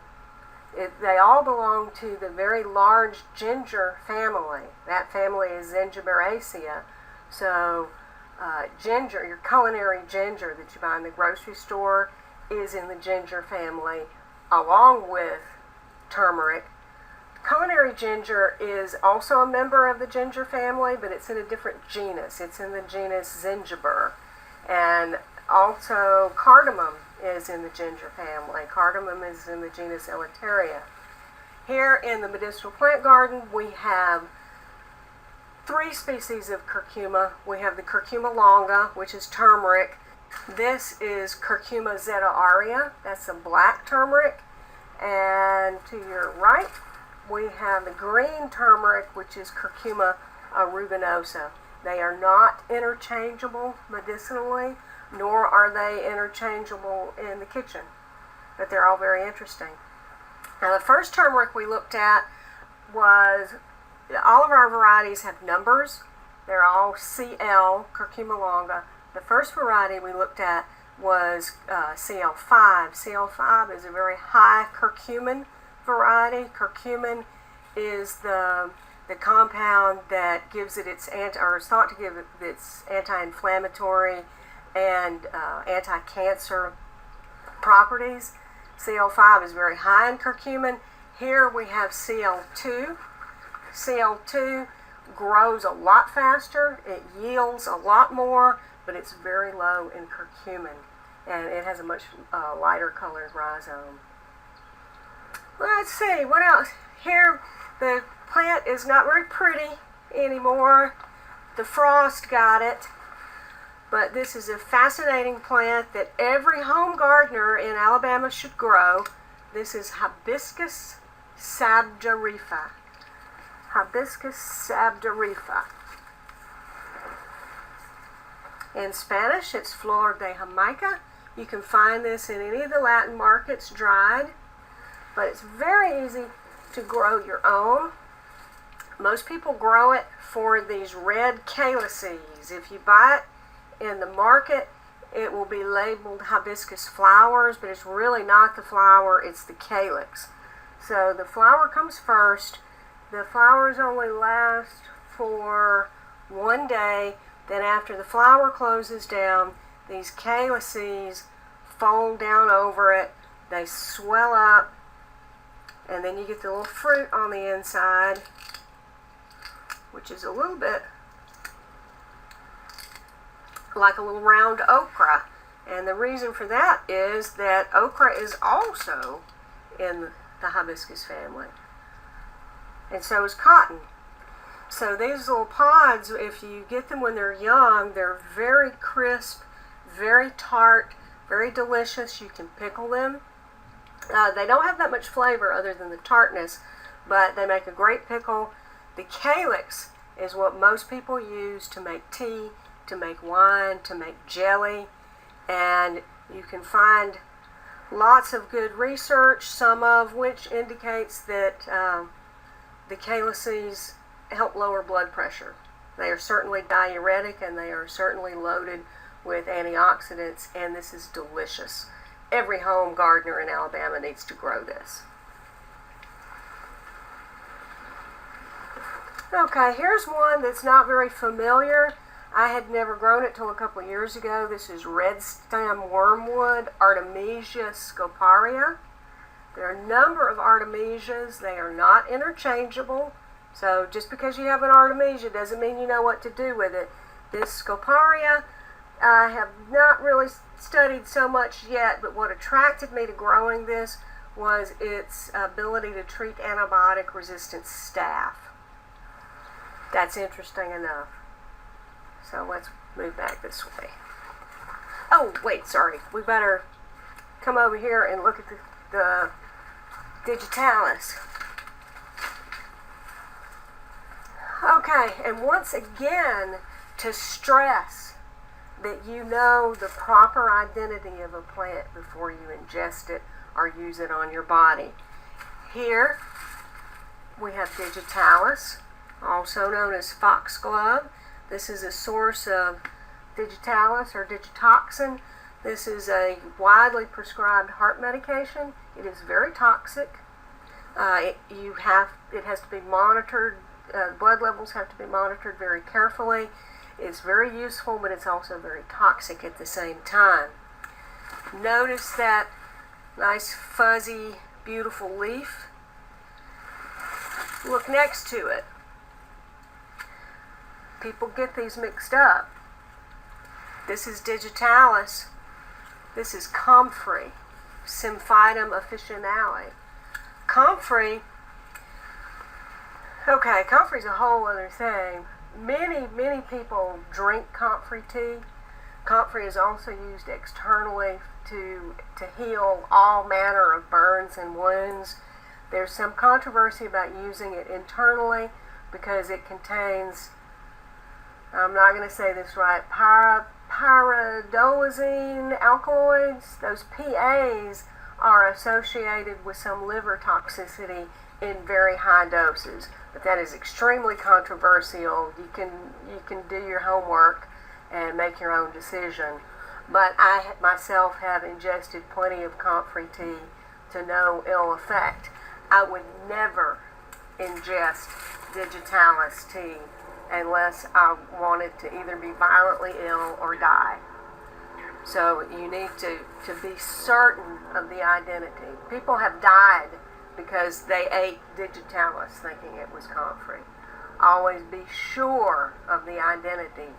They all belong to the very large ginger family. That family is Zingiberaceae. So ginger, your culinary ginger that you buy in the grocery store, is in the ginger family along with turmeric. Culinary ginger is also a member of the ginger family, but it's in a different genus. It's in the genus Zingiber. And also cardamom is in the ginger family. Cardamom is in the genus Elateria. Here in the medicinal plant garden, we have 3 species of curcuma. We have the curcuma longa, which is turmeric. This is curcuma zeta aria. That's a black turmeric. And to your right, we have the green turmeric, which is curcuma aruginosa. They are not interchangeable medicinally, nor are they interchangeable in the kitchen, but they're all very interesting. Now, the first turmeric we looked at was, all of our varieties have numbers. They're all CL, curcuma longa. The first variety we looked at was CL5. CL5 is a very high curcumin variety. Curcumin is the compound that gives it its is thought to give it its anti-inflammatory and anti-cancer properties. CL5 is very high in curcumin. Here we have CL2. CL2 grows a lot faster, it yields a lot more, but it's very low in curcumin, and it has a much lighter colored rhizome. Let's see, what else? Here, the plant is not very pretty anymore. The frost got it. But this is a fascinating plant that every home gardener in Alabama should grow. This is Hibiscus sabdarifa. Hibiscus sabdarifa. In Spanish, it's Flor de Jamaica. You can find this in any of the Latin markets dried, but it's very easy to grow your own. Most people grow it for these red calyces. If you buy it in the market, it will be labeled hibiscus flowers, but it's really not the flower, it's the calyx. So the flower comes first. The flowers only last for 1 day. Then after the flower closes down, these calyces fold down over it. They swell up, and then you get the little fruit on the inside, which is a little bit like a little round okra. And the reason for that is that okra is also in the hibiscus family, and so is cotton. So these little pods, if you get them when they're young, they're very crisp, very tart, very delicious. You can pickle them. They don't have that much flavor other than the tartness, but they make a great pickle. The calyx is what most people use to make tea, to make wine, to make jelly, and you can find lots of good research, some of which indicates that the calyces help lower blood pressure. They are certainly diuretic, and they are certainly loaded with antioxidants, and this is delicious. Every home gardener in Alabama needs to grow this. Okay, here's one that's not very familiar. I had never grown it till a couple of years ago. This is red stem wormwood, Artemisia scoparia. There are a number of artemisias. They are not interchangeable. So just because you have an artemisia doesn't mean you know what to do with it. This scoparia, I have not really studied so much yet, but what attracted me to growing this was its ability to treat antibiotic-resistant staph. That's interesting enough. So let's move back this way. Oh, wait, sorry. We better come over here and look at the digitalis. Okay, and once again, to stress that you know the proper identity of a plant before you ingest it or use it on your body. Here we have digitalis, also known as foxglove. This is a source of digitalis or digitoxin. This is a widely prescribed heart medication. It is very toxic. It has to be monitored. Blood levels have to be monitored very carefully. It's very useful, but it's also very toxic at the same time. Notice that nice, fuzzy, beautiful leaf. Look next to it. People get these mixed up. This is digitalis. This is comfrey, Symphytum officinale. Comfrey, comfrey's a whole other thing. Many people drink comfrey tea. Comfrey is also used externally to heal all manner of burns and wounds. There's some controversy about using it internally because it contains, I'm not going to say this right, pyridolazine alkaloids. Those PAs are associated with some liver toxicity in very high doses. But that is extremely controversial. You can do your homework and make your own decision. But I myself have ingested plenty of comfrey tea to no ill effect. I would never ingest digitalis tea unless I wanted to either be violently ill or die. So you need to be certain of the identity. People have died because they ate digitalis thinking it was comfrey. Always be sure of the identity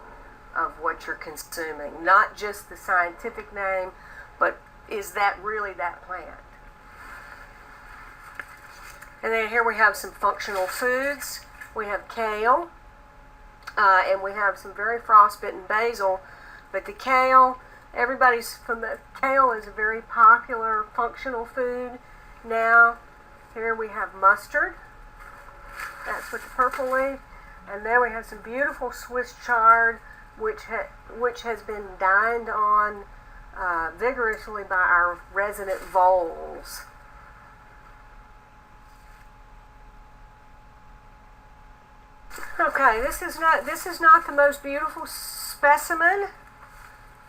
of what you're consuming. Not just the scientific name, but is that really that plant? And then here we have some functional foods. We have kale, and we have some very frostbitten basil. But the kale, kale is a very popular functional food now. Here we have mustard. That's with the purple leaf. And then we have some beautiful Swiss chard, which has been dined on vigorously by our resident voles. Okay, this is not the most beautiful specimen.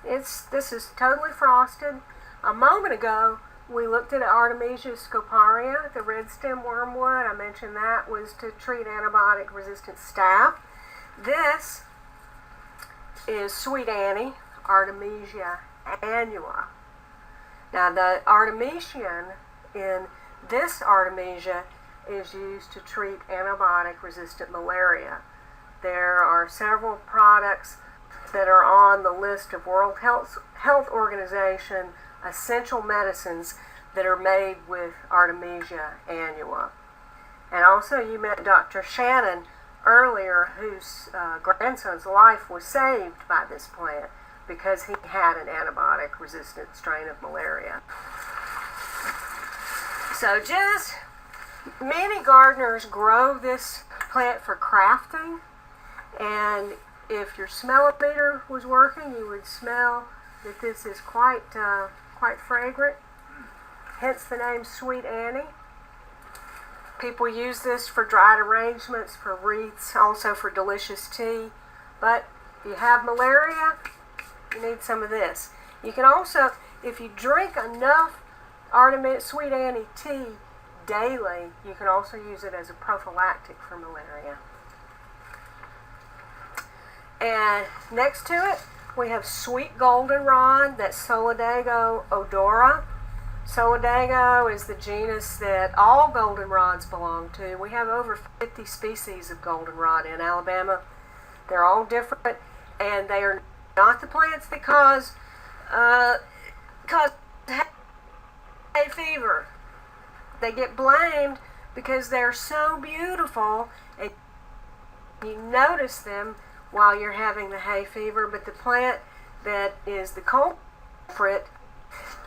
This is totally frosted. A moment ago, we looked at Artemisia scoparia, the red stem wormwood. I mentioned that was to treat antibiotic-resistant staph. This is Sweet Annie, Artemisia annua. Now, the artemisian in this Artemisia is used to treat antibiotic-resistant malaria. There are several products that are on the list of World Health Organization essential medicines that are made with Artemisia annua. And also you met Dr. Shannon earlier, whose grandson's life was saved by this plant because he had an antibiotic-resistant strain of malaria. So many gardeners grow this plant for crafting. And if your smell-o-meter was working, you would smell that this is quite fragrant. Hence the name Sweet Annie. People use this for dried arrangements, for wreaths, also for delicious tea. But if you have malaria, you need some of this. You can also, if you drink enough Sweet Annie tea daily, you can also use it as a prophylactic for malaria. And next to it, we have sweet goldenrod, that's Solidago odora. Solidago is the genus that all goldenrods belong to. We have over 50 species of goldenrod in Alabama. They're all different, and they are not the plants that cause hay fever. They get blamed because they're so beautiful, and you notice them while you're having the hay fever, but the plant that is the culprit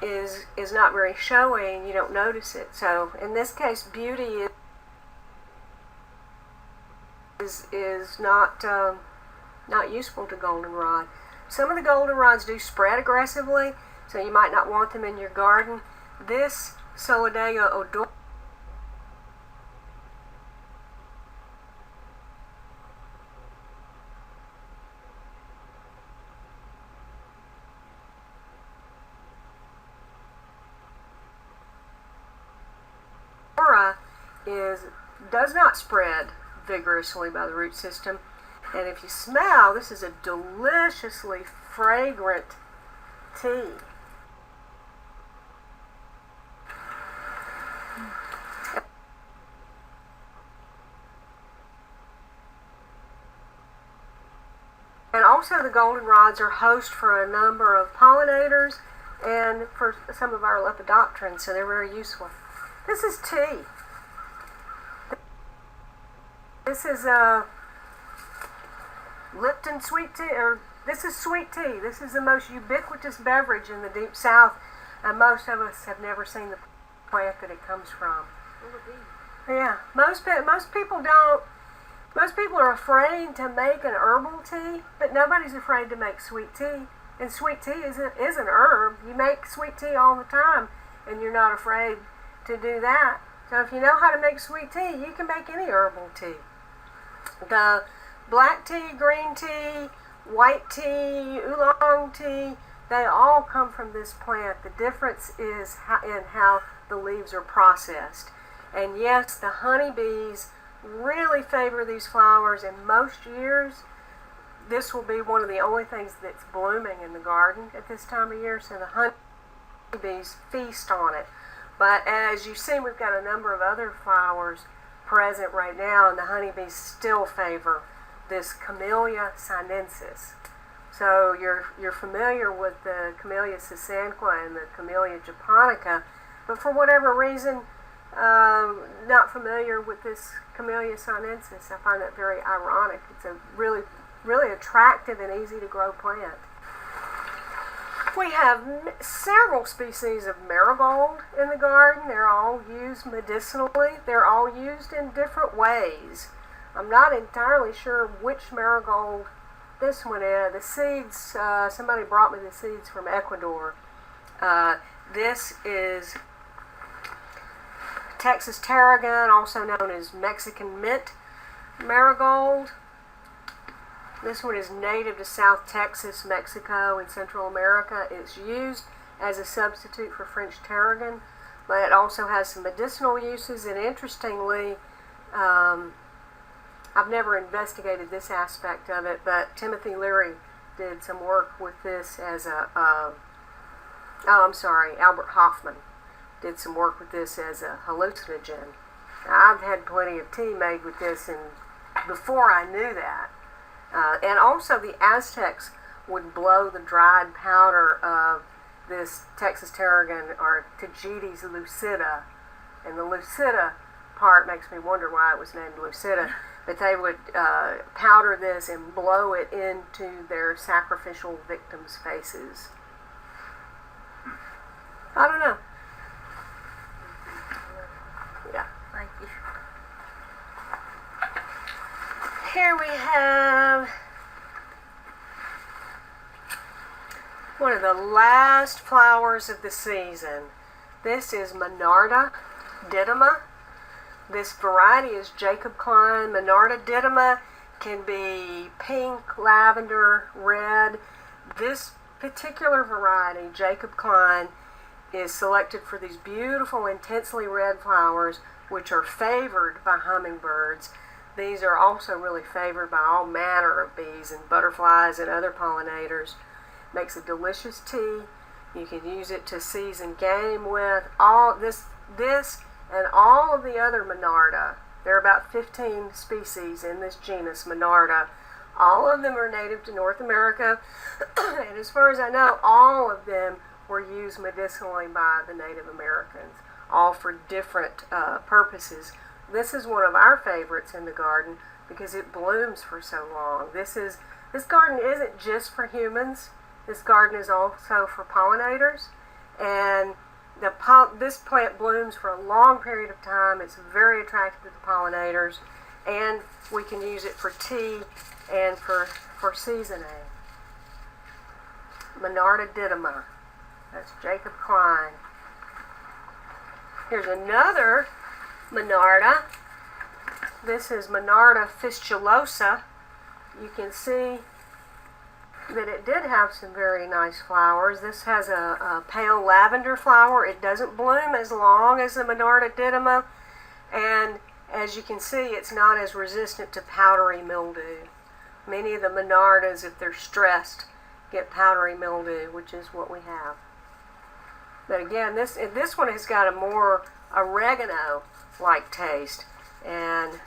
is not very showy, and you don't notice it. So in this case, beauty is not useful to goldenrod. Some of the goldenrods do spread aggressively, so you might not want them in your garden. This Solidago odora does not spread vigorously by the root system. And if you smell, this is a deliciously fragrant tea. And also the goldenrods are host for a number of pollinators and for some of our lepidopterans, so they're very useful. This is tea. This is Lipton sweet tea, or this is sweet tea. This is the most ubiquitous beverage in the Deep South, and most of us have never seen the plant that it comes from. Yeah, most people don't. Most people are afraid to make an herbal tea, but nobody's afraid to make sweet tea. And sweet tea is an herb. You make sweet tea all the time, and you're not afraid to do that. So if you know how to make sweet tea, you can make any herbal tea. The black tea, green tea, white tea, oolong tea, they all come from this plant. The difference is in how the leaves are processed. And yes, the honeybees really favor these flowers, and most years this will be one of the only things that's blooming in the garden at this time of year, so the honeybees feast on it. But as you see, we've got a number of other flowers present right now, and the honeybees still favor this Camellia sinensis. So you're familiar with the Camellia sasanqua and the Camellia japonica, but for whatever reason, not familiar with this Camellia sinensis. I find that very ironic. It's a really, really attractive and easy to grow plant. We have several species of marigold in the garden. They're all used medicinally. They're all used in different ways. I'm not entirely sure which marigold this one is. The seeds, somebody brought me the seeds from Ecuador. This is Texas tarragon, also known as Mexican mint marigold. This one is native to South Texas, Mexico, and Central America. It's used as a substitute for French tarragon, but it also has some medicinal uses. And interestingly, I've never investigated this aspect of it, but Timothy Leary did some work with this as Albert Hoffman did some work with this as a hallucinogen. Now, I've had plenty of tea made with this, and before I knew that. And also the Aztecs would blow the dried powder of this Texas tarragon, or Tagetes lucida. And the lucida part makes me wonder why it was named lucida. But they would powder this and blow it into their sacrificial victims' faces. I don't know. Yeah. Thank you. Here we have one of the last flowers of the season. This is Monarda didyma. This variety is Jacob Klein. Monarda didyma can be pink, lavender, red. This particular variety, Jacob Klein, is selected for these beautiful, intensely red flowers, which are favored by hummingbirds. These are also really favored by all manner of bees and butterflies and other pollinators. Makes a delicious tea. You can use it to season game with. All this and all of the other Monarda. There are about 15 species in this genus, Monarda. All of them are native to North America, and as far as I know, all of them were used medicinally by the Native Americans, all for different purposes. This is one of our favorites in the garden because it blooms for so long. This garden isn't just for humans. This garden is also for pollinators, and this plant blooms for a long period of time. It's very attractive to the pollinators, and we can use it for tea and for seasoning. Monarda didyma. That's Jacob Klein. Here's another Monarda. This is Monarda fistulosa. You can see that it did have some very nice flowers. This has a pale lavender flower. It doesn't bloom as long as the Monarda didyma, and as you can see, it's not as resistant to powdery mildew. Many of the Monardas, if they're stressed, get powdery mildew, which is what we have. But again, this one has got a more oregano-like taste. And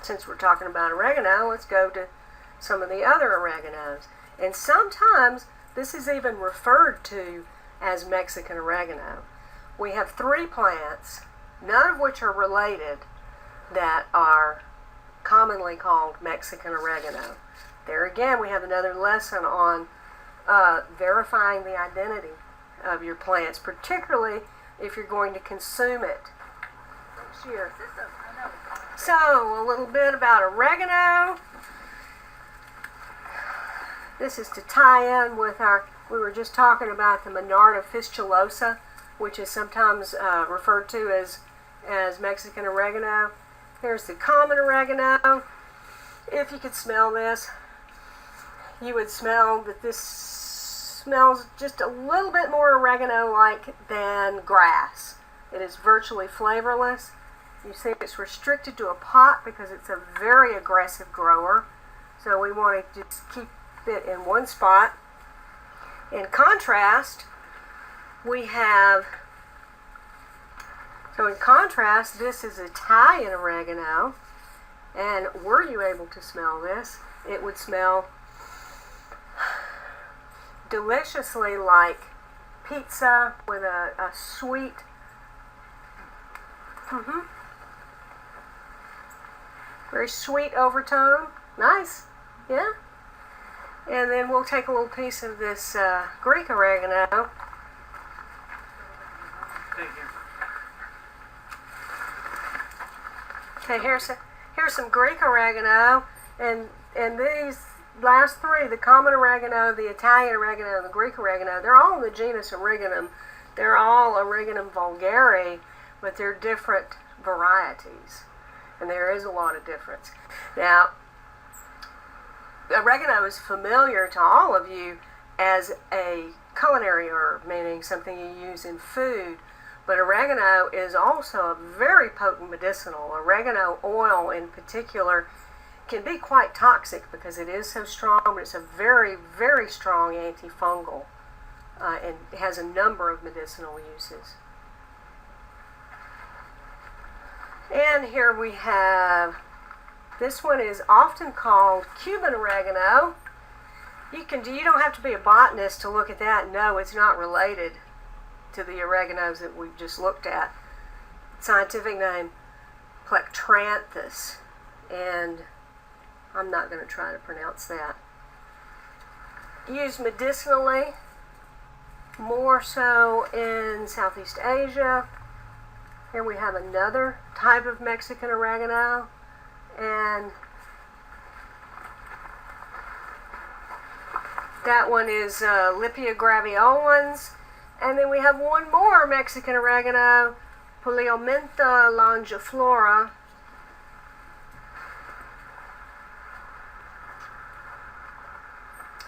since we're talking about oregano, let's go to some of the other oreganos. And sometimes this is even referred to as Mexican oregano. We have 3 plants, none of which are related, that are commonly called Mexican oregano. There again, we have another lesson on verifying the identity of your plants, particularly if you're going to consume it next year. So, a little bit about oregano. This is to tie in with we were just talking about the Monarda fistulosa, which is sometimes referred to as Mexican oregano. Here's the common oregano. If you could smell this, you would smell that this smells just a little bit more oregano-like than grass. It is virtually flavorless. You see it's restricted to a pot because it's a very aggressive grower. So we want to just keep it in one spot. In contrast, this is Italian oregano, and were you able to smell this, it would smell deliciously like pizza with a sweet, very sweet overtone. Nice, yeah? And then we'll take a little piece of this Greek oregano. Okay, here's some Greek oregano, and these last 3, the common oregano, the Italian oregano, and the Greek oregano, they're all in the genus Origanum. They're all Origanum vulgare, but they're different varieties, and there is a lot of difference. Now, oregano is familiar to all of you as a culinary herb, meaning something you use in food. But oregano is also a very potent medicinal. Oregano oil in particular can be quite toxic because it is so strong, but it's a very, very strong antifungal and has a number of medicinal uses. And here we have, this one is often called Cuban oregano. You don't have to be a botanist to look at that and know it's not related to the oreganos that we just looked at. Scientific name, Plectranthus, and I'm not going to try to pronounce that. Used medicinally, more so in Southeast Asia. Here we have another type of Mexican oregano, and That one is Lipia graveolens. And then we have one more Mexican oregano, Poliomyntha longiflora.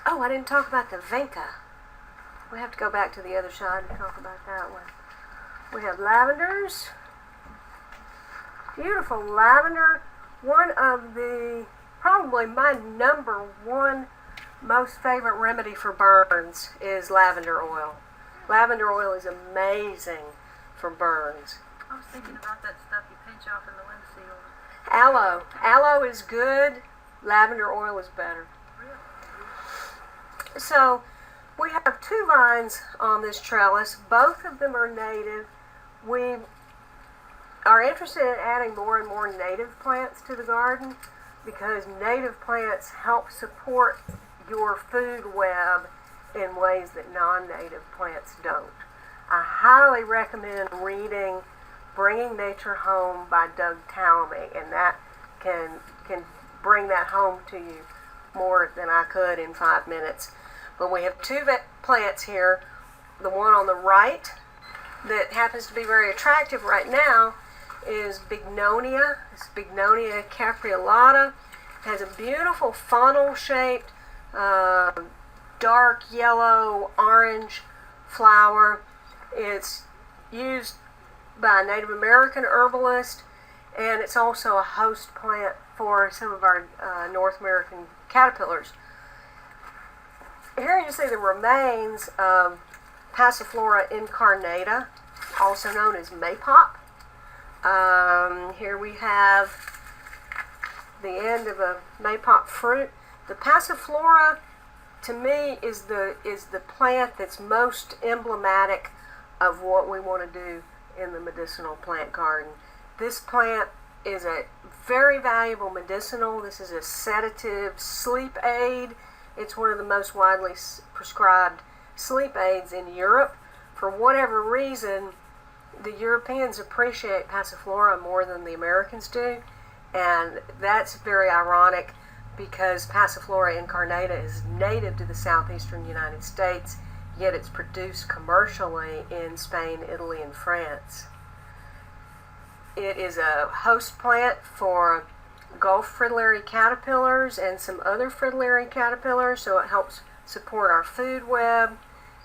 Oh, I didn't talk about the vinca. We have to go back to the other side and talk about that one. We have lavenders. Beautiful lavender. One of the, probably my number one most favorite remedy for burns is lavender oil. Lavender oil is amazing for burns. I was thinking about that stuff you pinch off in the windshield. Aloe. Aloe is good. Lavender oil is better. So we have 2 vines on this trellis. Both of them are native. We are interested in adding more and more native plants to the garden because native plants help support your food web in ways that non-native plants don't. I highly recommend reading Bringing Nature Home by Doug Talamy, and that can bring that home to you more than I could in 5 minutes. But we have 2 plants here. The one on the right that happens to be very attractive right now is Bignonia. It's Bignonia capreolata. It has a beautiful funnel-shaped, dark yellow, orange flower. It's used by a Native American herbalist, and it's also a host plant for some of our North American caterpillars. Here you see the remains of Passiflora incarnata, also known as maypop. Here we have the end of a maypop fruit. The Passiflora, to me, is the plant that's most emblematic of what we want to do in the medicinal plant garden. This plant is a very valuable medicinal. This is a sedative sleep aid. It's one of the most widely prescribed sleep aids in Europe. For whatever reason, the Europeans appreciate Passiflora more than the Americans do, and that's very ironic because Passiflora incarnata is native to the southeastern United States, yet it's produced commercially in Spain, Italy, and France. It is a host plant for Gulf fritillary caterpillars and some other fritillary caterpillars, so it helps support our food web.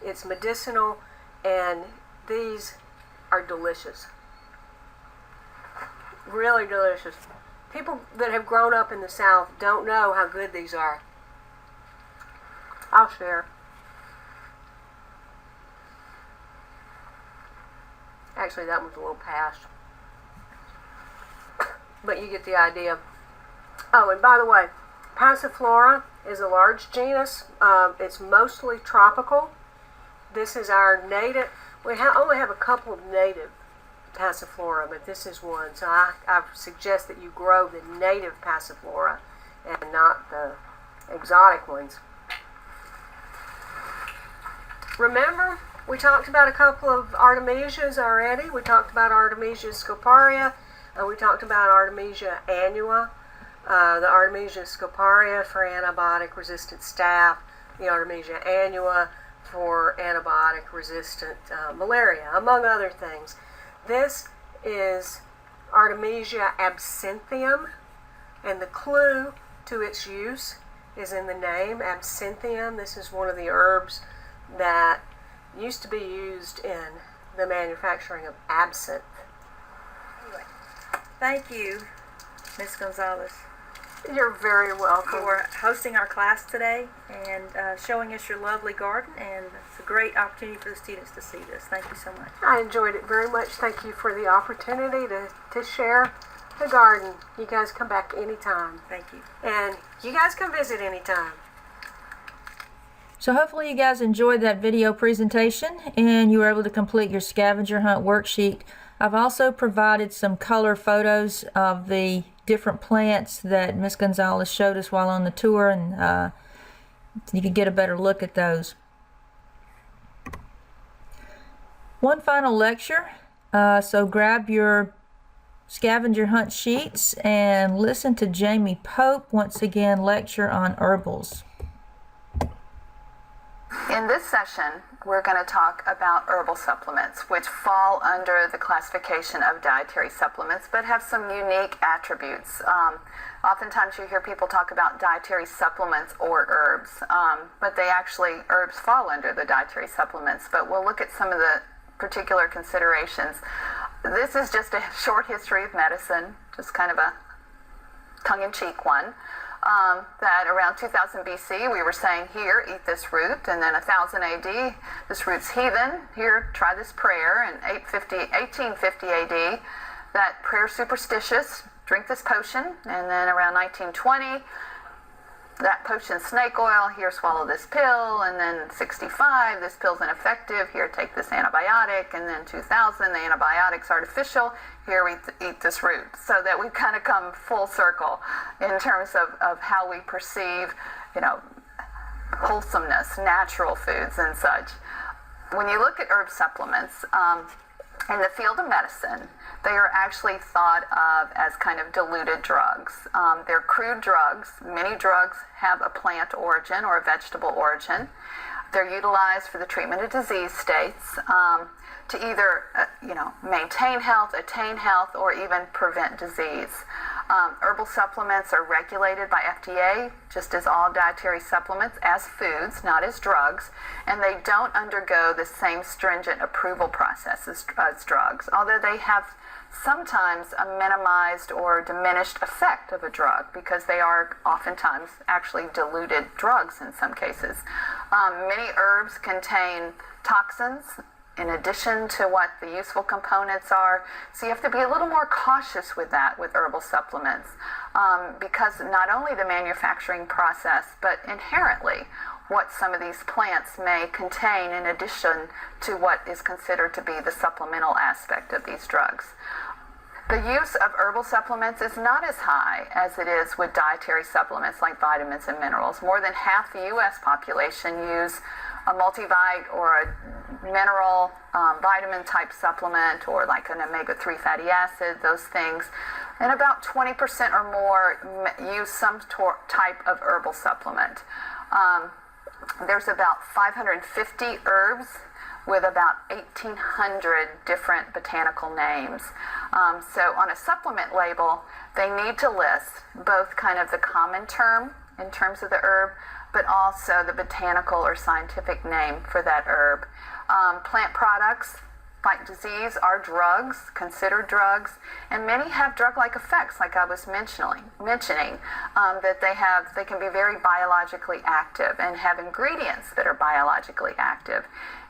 It's medicinal, and these are delicious. Really delicious. People that have grown up in the South don't know how good these are. I'll share. Actually, that one's a little past. But you get the idea. Oh, and by the way, Passiflora is a large genus. It's mostly tropical. This is our native. We only have a couple of native Passiflora, but this is one. So I suggest that you grow the native Passiflora and not the exotic ones. Remember, we talked about a couple of artemisias already. We talked about Artemisia scoparia, and we talked about Artemisia annua. The Artemisia scoparia for antibiotic-resistant staph, the Artemisia annua for antibiotic-resistant malaria, among other things. This is Artemisia absinthium, and the clue to its use is in the name, absinthium. This is one of the herbs that used to be used in the manufacturing of absinthe. Anyway, thank you, Ms. Gonzalez, You're very welcome. for hosting our class today and showing us your lovely garden, and it's a great opportunity for the students to see this. Thank you so much. I enjoyed it very much. Thank you for the opportunity to share the garden. You guys come back anytime. Thank you. And you guys can visit anytime. So hopefully you guys enjoyed that video presentation and you were able to complete your scavenger hunt worksheet. I've also provided some color photos of the different plants that Ms. Gonzalez showed us while on the tour, and you can get a better look at those. One final lecture, so grab your scavenger hunt sheets and listen to Jamie Pope once again lecture on herbals. In this session, we're going to talk about herbal supplements, which fall under the classification of dietary supplements, but have some unique attributes. Oftentimes you hear people talk about dietary supplements or herbs, but herbs fall under the dietary supplements, but we'll look at some of the particular considerations. This is just a short history of medicine, just kind of a tongue-in-cheek one. That around 2000 BC we were saying, here, eat this root, and then 1000 AD, this root's heathen, here, try this prayer, and 1850 AD, that prayer's superstitious, drink this potion, and then around 1920, that potion's snake oil, here, swallow this pill, and then 65, this pill's ineffective, here, take this antibiotic, and then 2000, the antibiotic's artificial, here, eat this root. So that we've kind of come full circle in terms of how we perceive, wholesomeness, natural foods and such. When you look at herb supplements, in the field of medicine, they are actually thought of as kind of diluted drugs. They're crude drugs. Many drugs have a plant origin or a vegetable origin. They're utilized for the treatment of disease states, to either maintain health, attain health, or even prevent disease. Herbal supplements are regulated by FDA, just as all dietary supplements, as foods, not as drugs, and they don't undergo the same stringent approval process as drugs, although they have sometimes a minimized or diminished effect of a drug because they are oftentimes actually diluted drugs in some cases. Many herbs contain toxins in addition to what the useful components are. So you have to be a little more cautious with that with herbal supplements because not only the manufacturing process, but inherently what some of these plants may contain in addition to what is considered to be the supplemental aspect of these drugs. The use of herbal supplements is not as high as it is with dietary supplements like vitamins and minerals. More than half the U.S. population use a multivite or a mineral vitamin type supplement or like an omega-3 fatty acid, those things. And about 20% or more use some type of herbal supplement. There's about 550 herbs with about 1,800 different botanical names. So on a supplement label, they need to list both kind of the common term in terms of the herb, but also the botanical or scientific name for that herb. Plant products fight disease are drugs, considered drugs, and many have drug-like effects, like I was mentioning that they can be very biologically active and have ingredients that are biologically active.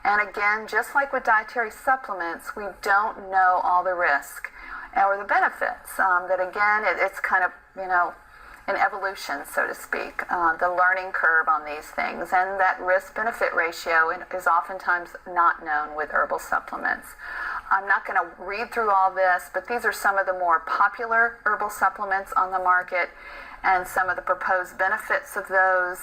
And again, just like with dietary supplements, we don't know all the risk or the benefits. That again, it's kind of, an evolution, so to speak, the learning curve on these things, and that risk-benefit ratio is oftentimes not known with herbal supplements. I'm not going to read through all this, but these are some of the more popular herbal supplements on the market and some of the proposed benefits of those.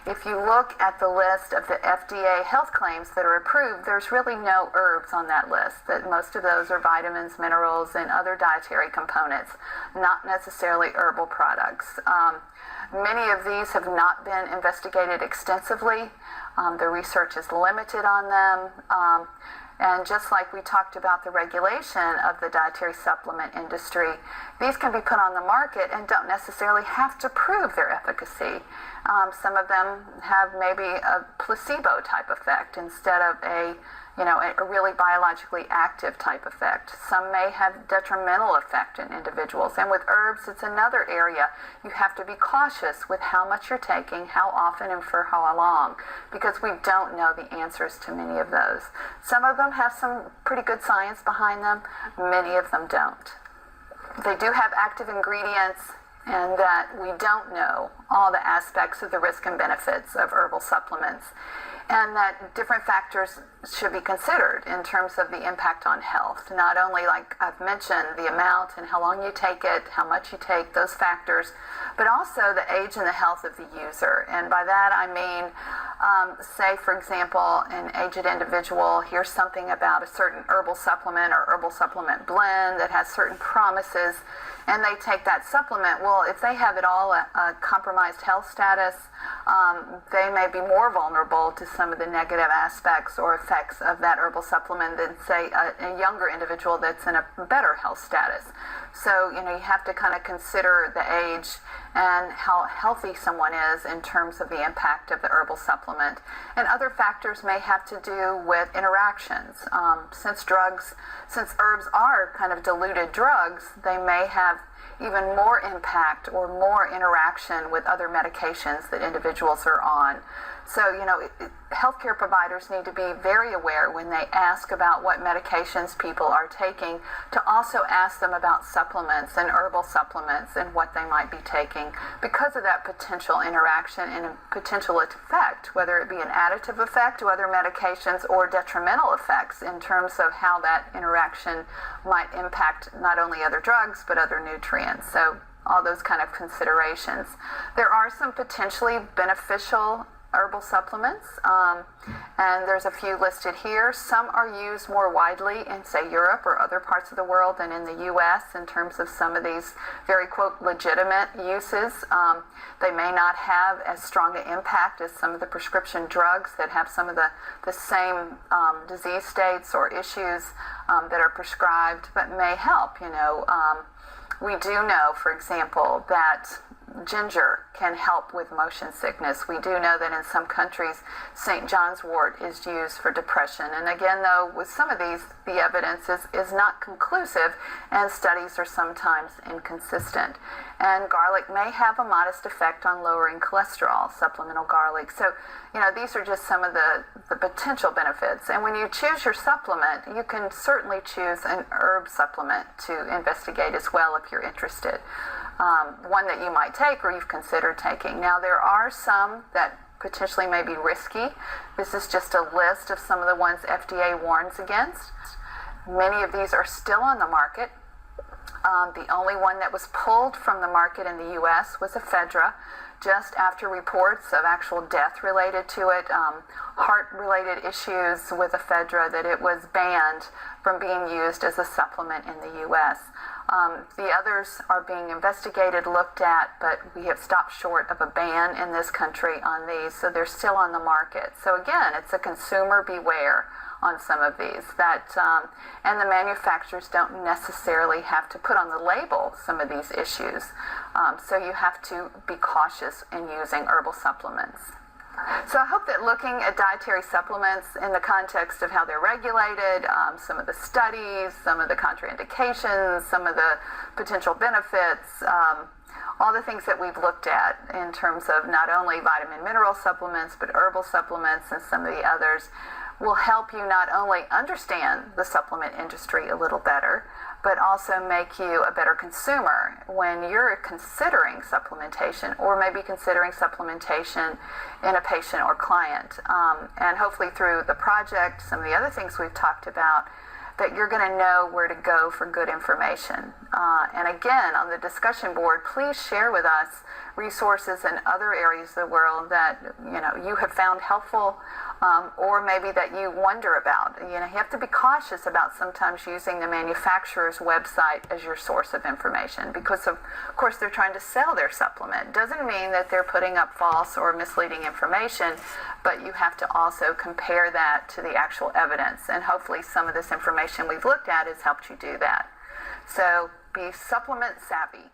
If you look at the list of the FDA health claims that are approved, there's really no herbs on that list. That most of those are vitamins, minerals, and other dietary components, not necessarily herbal products. Many of these have not been investigated extensively. The research is limited on them. And just like we talked about the regulation of the dietary supplement industry, these can be put on the market and don't necessarily have to prove their efficacy. Some of them have maybe a placebo type effect instead of a really biologically active type effect. Some may have detrimental effect in individuals. And with herbs, it's another area. You have to be cautious with how much you're taking, how often, and for how long, because we don't know the answers to many of those. Some of them have some pretty good science behind them. Many of them don't. They do have active ingredients, and that we don't know all the aspects of the risk and benefits of herbal supplements, and that different factors should be considered in terms of the impact on health. Not only, like I've mentioned, the amount and how long you take it, how much you take, those factors, but also the age and the health of the user. And by that I mean, say for example, an aged individual hears something about a certain herbal supplement or herbal supplement blend that has certain promises, and they take that supplement. Well, if they have at all a compromised health status, they may be more vulnerable to some of the negative aspects or effects of that herbal supplement than, say, a younger individual that's in a better health status. So, you have to kind of consider the age and how healthy someone is in terms of the impact of the herbal supplement. And other factors may have to do with interactions. Since herbs are kind of diluted drugs, they may have even more impact or more interaction with other medications that individuals are on. So, healthcare providers need to be very aware when they ask about what medications people are taking, to also ask them about supplements and herbal supplements and what they might be taking, because of that potential interaction and a potential effect, whether it be an additive effect to other medications or detrimental effects in terms of how that interaction might impact not only other drugs but other nutrients. So all those kind of considerations. There are some potentially beneficial herbal supplements, and there's a few listed here. Some are used more widely in, say, Europe or other parts of the world than in the U.S. in terms of some of these very, quote, legitimate uses. They may not have as strong an impact as some of the prescription drugs that have some of the same disease states or issues that are prescribed, but may help. We do know, for example, that ginger can help with motion sickness. We do know that in some countries, St. John's wort is used for depression. And again, though, with some of these, the evidence is not conclusive, and studies are sometimes inconsistent. And garlic may have a modest effect on lowering cholesterol, supplemental garlic. So, these are just some of the potential benefits. And when you choose your supplement, you can certainly choose an herb supplement to investigate as well if you're interested. One that you might take or you've considered taking. Now, there are some that potentially may be risky. This is just a list of some of the ones FDA warns against. Many of these are still on the market. The only one that was pulled from the market in the U.S. was ephedra, just after reports of actual death related to it, heart-related issues with ephedra, that it was banned from being used as a supplement in the U.S. The others are being investigated, looked at, but we have stopped short of a ban in this country on these, so they're still on the market. So again, it's a consumer beware on some of these, and the manufacturers don't necessarily have to put on the label some of these issues. So you have to be cautious in using herbal supplements. So I hope that looking at dietary supplements in the context of how they're regulated, some of the studies, some of the contraindications, some of the potential benefits, all the things that we've looked at in terms of not only vitamin mineral supplements, but herbal supplements and some of the others, will help you not only understand the supplement industry a little better, but also make you a better consumer when you're considering supplementation, or maybe considering supplementation in a patient or client. And hopefully through the project, some of the other things we've talked about, that you're going to know where to go for good information. And again, on the discussion board, please share with us resources in other areas of the world that you have found helpful, or maybe that you wonder about. You have to be cautious about sometimes using the manufacturer's website as your source of information, because of course they're trying to sell their supplement. Doesn't mean that they're putting up false or misleading information, but you have to also compare that to the actual evidence, and hopefully some of this information we've looked at has helped you do that. So be supplement savvy.